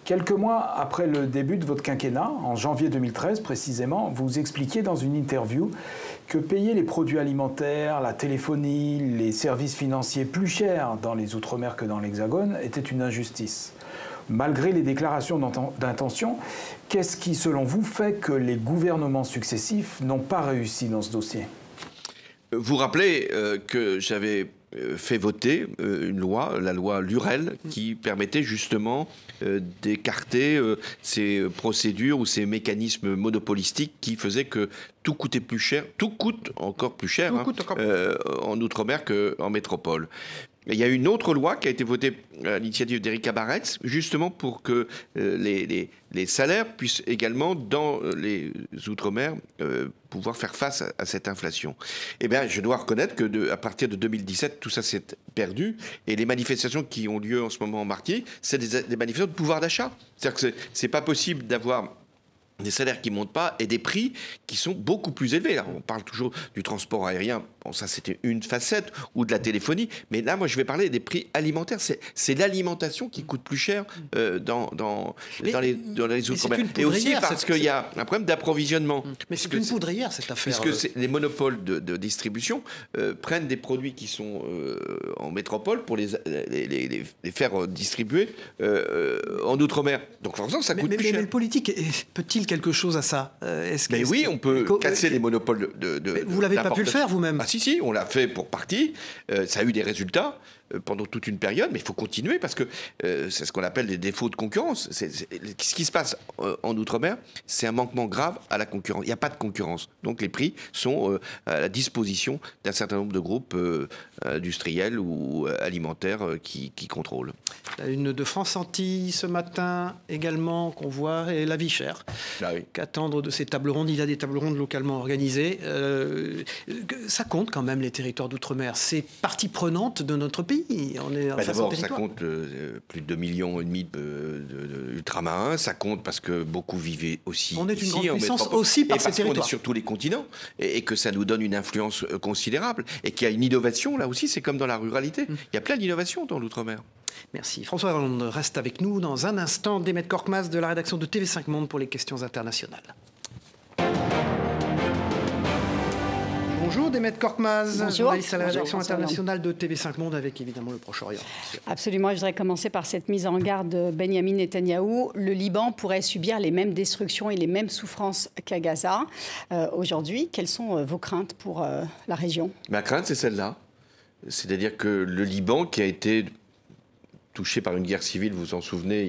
Quelques mois après le début de votre quinquennat, en janvier 2013 précisément, vous expliquiez dans une interview que payer les produits alimentaires, la téléphonie, les services financiers plus chers dans les Outre-mer que dans l'Hexagone était une injustice. Malgré les déclarations d'intention, qu'est-ce qui, selon vous, fait que les gouvernements successifs n'ont pas réussi dans ce dossier ? Vous rappelez que j'avais fait voter une loi, la loi Lurel, qui permettait justement d'écarter ces procédures ou ces mécanismes monopolistiques qui faisaient que tout coûtait plus cher, tout coûte encore plus cher en Outre-mer qu'en métropole. Il y a une autre loi qui a été votée à l'initiative d'Éric Cabarets, justement pour que les salaires puissent également, dans les Outre-mer, pouvoir faire face à cette inflation. Eh bien, je dois reconnaître qu'à partir de 2017, tout ça s'est perdu. Et les manifestations qui ont lieu en ce moment en Martinique, c'est des manifestations de pouvoir d'achat. C'est-à-dire que c'est pas possible d'avoir des salaires qui ne montent pas et des prix qui sont beaucoup plus élevés. Alors, on parle toujours du transport aérien, bon, ça c'était une facette, ou de la téléphonie, mais là moi je vais parler des prix alimentaires. C'est l'alimentation qui coûte plus cher dans les Outre-mer. Et aussi parce qu'il y a un problème d'approvisionnement. Mais c'est une poudrière cette affaire. Puisque les monopoles de distribution prennent des produits qui sont en métropole pour les faire distribuer en Outre-mer. Donc forcément ça coûte plus cher. Mais le politique peut-il quelque chose à ça? Mais oui, on peut casser les monopoles vous l'avez pas pu le faire vous-même? Ah si, on l'a fait pour partie. Ça a eu des résultats pendant toute une période, mais il faut continuer parce que c'est ce qu'on appelle des défauts de concurrence. Ce qui se passe en Outre-mer, c'est un manquement grave à la concurrence. Il n'y a pas de concurrence. Donc les prix sont à la disposition d'un certain nombre de groupes industriels ou alimentaires qui contrôlent. La une de France Antilles ce matin également qu'on voit, et la vie chère. Ah oui. Qu'attendre de ces tables rondes? Il y a des tables rondes localement organisées. Ça compte quand même les territoires d'outre-mer. C'est partie prenante de notre pays. vie. On est d'abord, ça compte plus de 2,5 millions d'ultramarins. Ça compte parce que beaucoup vivaient aussi on est ici, une grande puissance aussi par ces territoires. On est sur tous les continents et que ça nous donne une influence considérable et qu'il y a une innovation là aussi. C'est comme dans la ruralité. Il y a plein d'innovations dans l'outre-mer. Merci. François Hollande reste avec nous dans un instant. Demet Korkmaz de la rédaction de TV5 Monde pour les questions internationales. Bonjour Demet Korkmaz, journaliste à la rédaction internationale de TV5 Monde avec évidemment le Proche-Orient. Absolument, je voudrais commencer par cette mise en garde de Benyamin Netanyahou. Le Liban pourrait subir les mêmes destructions et les mêmes souffrances qu'à Gaza. Aujourd'hui, quelles sont vos craintes pour la région? Ma crainte, c'est celle-là. C'est-à-dire que le Liban, qui a été touché par une guerre civile, vous vous en souvenez,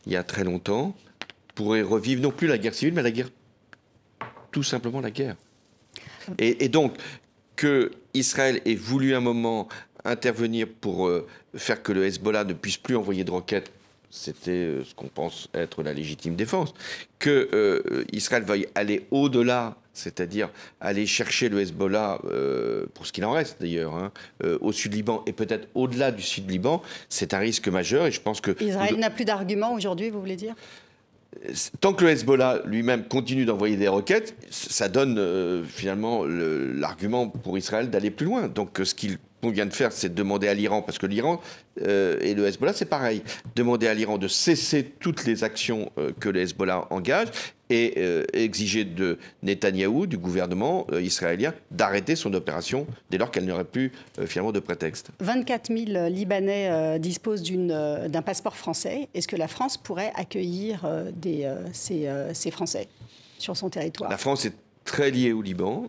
il y a très longtemps, pourrait revivre non plus la guerre civile, mais la guerre, tout simplement la guerre. Et donc, que Israël ait voulu un moment intervenir pour faire que le Hezbollah ne puisse plus envoyer de roquettes, c'était ce qu'on pense être la légitime défense. Que Israël veuille aller au-delà, c'est-à-dire aller chercher le Hezbollah, pour ce qu'il en reste d'ailleurs, au sud Liban et peut-être au-delà du sud Liban, c'est un risque majeur. Et je pense que Israël n'a plus d'arguments aujourd'hui, vous voulez dire? Tant que le Hezbollah lui-même continue d'envoyer des roquettes, ça donne finalement l'argument pour Israël d'aller plus loin. Donc ce qu'il convient de faire, c'est de demander à l'Iran, parce que l'Iran et le Hezbollah, c'est pareil, demander à l'Iran de cesser toutes les actions que le Hezbollah engage et exiger de Netanyahou, du gouvernement israélien, d'arrêter son opération dès lors qu'elle n'aurait plus finalement de prétexte. 24 000 Libanais disposent d'un passeport français. Est-ce que la France pourrait accueillir ces Français sur son territoire? La France est très liée au Liban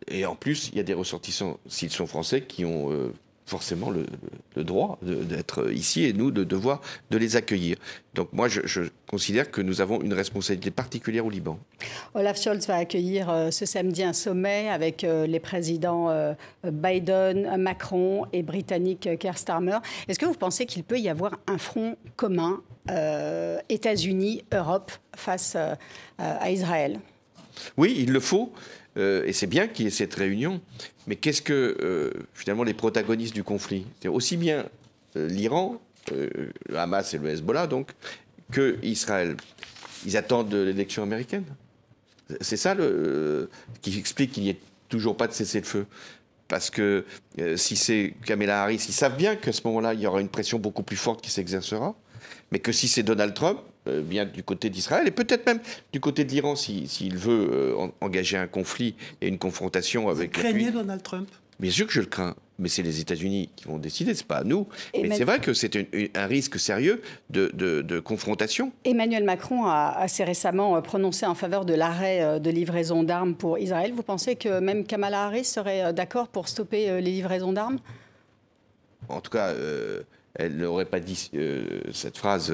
et en plus, il y a des ressortissants, s'ils sont français, qui ont forcément le droit d'être ici et nous de devoir de les accueillir. Donc moi, je considère que nous avons une responsabilité particulière au Liban. Olaf Scholz va accueillir ce samedi un sommet avec les présidents Biden, Macron et britannique Keir Starmer. Est-ce que vous pensez qu'il peut y avoir un front commun États-Unis, Europe face à Israël? Oui, il le faut. Et c'est bien qu'il y ait cette réunion. Mais qu'est-ce que, finalement, les protagonistes du conflit, c'est aussi bien l'Iran, le Hamas et le Hezbollah, donc, que Israël. Ils attendent l'élection américaine. C'est ça qui explique qu'il n'y ait toujours pas de cessez-le-feu. Parce que si c'est Kamala Harris, ils savent bien qu'à ce moment-là, il y aura une pression beaucoup plus forte qui s'exercera. Mais que si c'est Donald Trump, bien du côté d'Israël, et peut-être même du côté de l'Iran, s'il veut engager un conflit et une confrontation avec... Vous craignez Donald Trump? Bien sûr que je le crains, mais c'est les États-Unis qui vont décider, c'est pas à nous. Mais c'est vrai que c'est un risque sérieux de confrontation. Emmanuel Macron a assez récemment prononcé en faveur de l'arrêt de livraison d'armes pour Israël. Vous pensez que même Kamala Harris serait d'accord pour stopper les livraisons d'armes? En tout cas, elle n'aurait pas dit cette phrase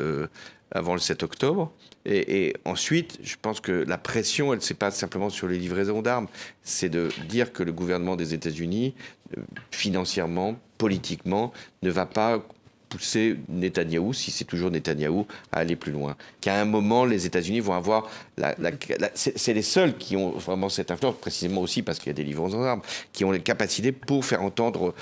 avant le 7 octobre. Et ensuite, je pense que la pression, elle ne s'est pas simplement sur les livraisons d'armes. C'est de dire que le gouvernement des États-Unis, financièrement, politiquement, ne va pas pousser Netanyahou, si c'est toujours Netanyahou, à aller plus loin. Qu'à un moment, les États-Unis vont avoir... c'est les seuls qui ont vraiment cette influence, précisément aussi parce qu'il y a des livraisons d'armes, qui ont les capacités pour faire entendre...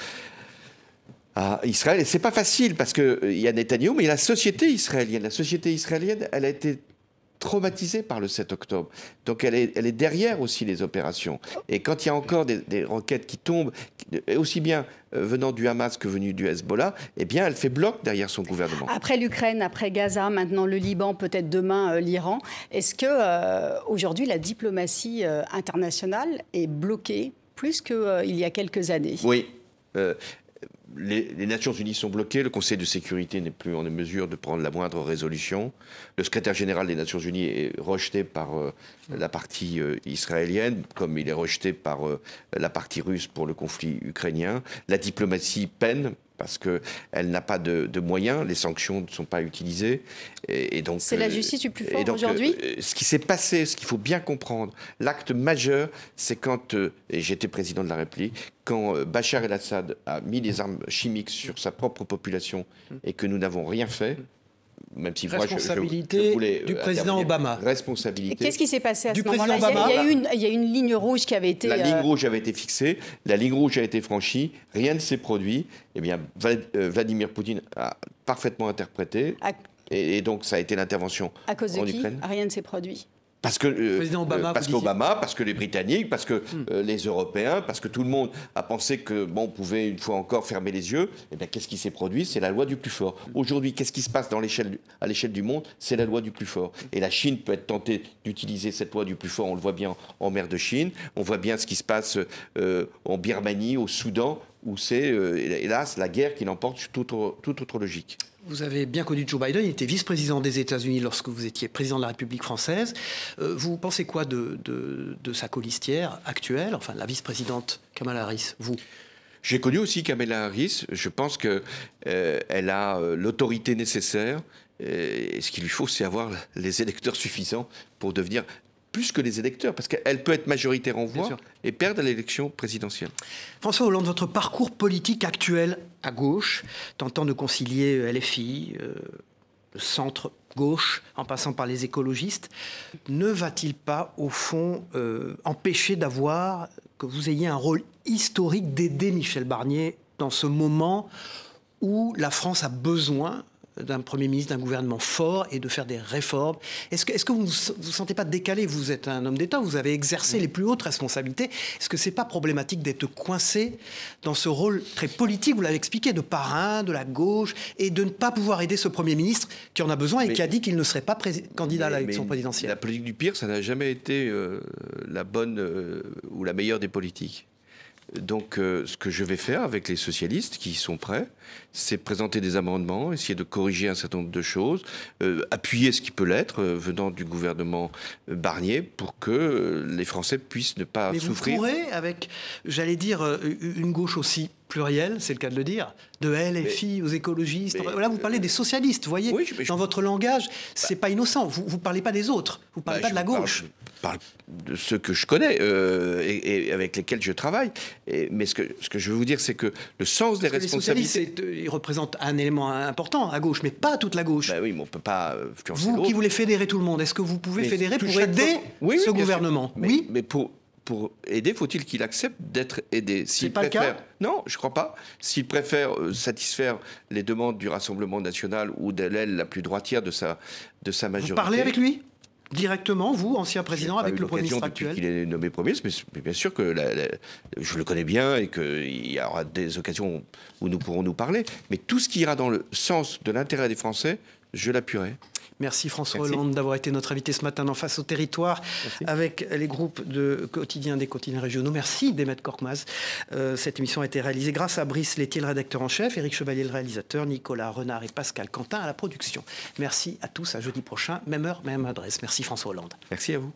à Israël. Et c'est pas facile parce qu'il y a Netanyahou, mais il y a la société israélienne. La société israélienne, elle a été traumatisée par le 7 octobre. Donc elle est derrière aussi les opérations. Et quand il y a encore des roquettes qui tombent, aussi bien venant du Hamas que venues du Hezbollah, eh bien elle fait bloc derrière son gouvernement. Après l'Ukraine, après Gaza, maintenant le Liban, peut-être demain l'Iran. Est-ce que aujourd'hui la diplomatie internationale est bloquée plus qu'il y a quelques années? Oui. Les Nations Unies sont bloquées, le Conseil de sécurité n'est plus en mesure de prendre la moindre résolution. Le secrétaire général des Nations Unies est rejeté par la partie israélienne, comme il est rejeté par la partie russe pour le conflit ukrainien. La diplomatie peine parce qu'elle n'a pas de moyens, les sanctions ne sont pas utilisées. Et donc, c'est la justice du plus fort aujourd'hui. Ce qui s'est passé, ce qu'il faut bien comprendre, l'acte majeur, c'est quand, et j'étais président de la République, quand Bachar el-Assad a mis des armes chimiques sur sa propre population et que nous n'avons rien fait, même si responsabilité je voulais du président Obama. Responsabilité. Qu'est-ce qui s'est passé à ce moment-là? Obama. Il y a une ligne rouge qui avait été... La ligne rouge avait été fixée, la ligne rouge a été franchie, rien ne s'est produit. Eh bien, Vladimir Poutine a parfaitement interprété, et donc ça a été l'intervention en Ukraine. À cause de qui? Rien ne s'est produit. Parce que Obama, parce que les Britanniques, parce que les Européens, parce que tout le monde a pensé que on pouvait une fois encore fermer les yeux. Eh bien, qu'est-ce qui s'est produit? C'est la loi du plus fort. Aujourd'hui, qu'est-ce qui se passe à l'échelle du monde? C'est la loi du plus fort. Et la Chine peut être tentée d'utiliser cette loi du plus fort. On le voit bien en mer de Chine. On voit bien ce qui se passe en Birmanie, au Soudan, où c'est, hélas, la guerre qui l'emporte sur toute autre logique. Vous avez bien connu Joe Biden, il était vice-président des États-Unis lorsque vous étiez président de la République française. Vous pensez quoi de sa colistière actuelle, enfin la vice-présidente Kamala Harris, vous? J'ai connu aussi Kamala Harris. Je pense qu'elle a l'autorité nécessaire. Et ce qu'il lui faut, c'est avoir les électeurs suffisants pour devenir plus que les électeurs, parce qu'elle peut être majoritaire en voix et perdre à l'élection présidentielle. François Hollande, votre parcours politique actuel à gauche, tentant de concilier LFI, le centre-gauche, en passant par les écologistes, ne va-t-il pas, au fond, empêcher que vous ayez un rôle historique d'aider Michel Barnier dans ce moment où la France a besoin d'un Premier ministre, d'un gouvernement fort et de faire des réformes? Est-ce que vous ne vous sentez pas décalé? Vous êtes un homme d'État, vous avez exercé les plus hautes responsabilités. Est-ce que c'est pas problématique d'être coincé dans ce rôle très politique, vous l'avez expliqué, de parrain, de la gauche, et de ne pas pouvoir aider ce Premier ministre qui en a besoin et qui a dit qu'il ne serait pas candidat à l'élection présidentielle? La politique du pire, ça n'a jamais été la bonne ou la meilleure des politiques. Donc, ce que je vais faire avec les socialistes qui sont prêts, c'est présenter des amendements, essayer de corriger un certain nombre de choses, appuyer ce qui peut l'être venant du gouvernement Barnier pour que les Français puissent ne pas souffrir. Mais vous pourrez, avec, j'allais dire, une gauche aussi plurielle, c'est le cas de le dire, de LFI aux écologistes. Là, vous parlez des socialistes, vous voyez, dans votre langage, c'est pas innocent. Vous ne parlez pas des autres, vous ne parlez pas de la gauche. Je parle de ceux que je connais et avec lesquels je travaille. Mais ce que je veux vous dire, c'est que le sens des responsabilités... Les socialistes, ils représentent un élément important à gauche, mais pas toute la gauche. Oui, mais on ne peut pas... Vous qui voulez fédérer tout le monde, est-ce que vous pouvez fédérer pour aider ce gouvernement? Oui, mais pour aider, faut-il qu'il accepte d'être aidé? C'est pas le cas? Non, je ne crois pas. S'il préfère satisfaire les demandes du Rassemblement national ou de l'aile la plus droitière de sa majorité... Vous parlez avec lui directement, vous, ancien président, avec le Premier ministre actuel? Il est nommé Premier ministre, mais bien sûr que je le connais bien et qu'il y aura des occasions où nous pourrons nous parler. Mais tout ce qui ira dans le sens de l'intérêt des Français, je l'appuierai. Merci François Hollande d'avoir été notre invité ce matin dans Face au territoire avec les groupes des quotidiens régionaux. Merci Demet Korkmaz. Cette émission a été réalisée grâce à Brice Létier, le rédacteur en chef, Éric Chevalier, le réalisateur, Nicolas Renard et Pascal Quentin à la production. Merci à tous, à jeudi prochain, même heure, même adresse. Merci François Hollande. Merci à vous.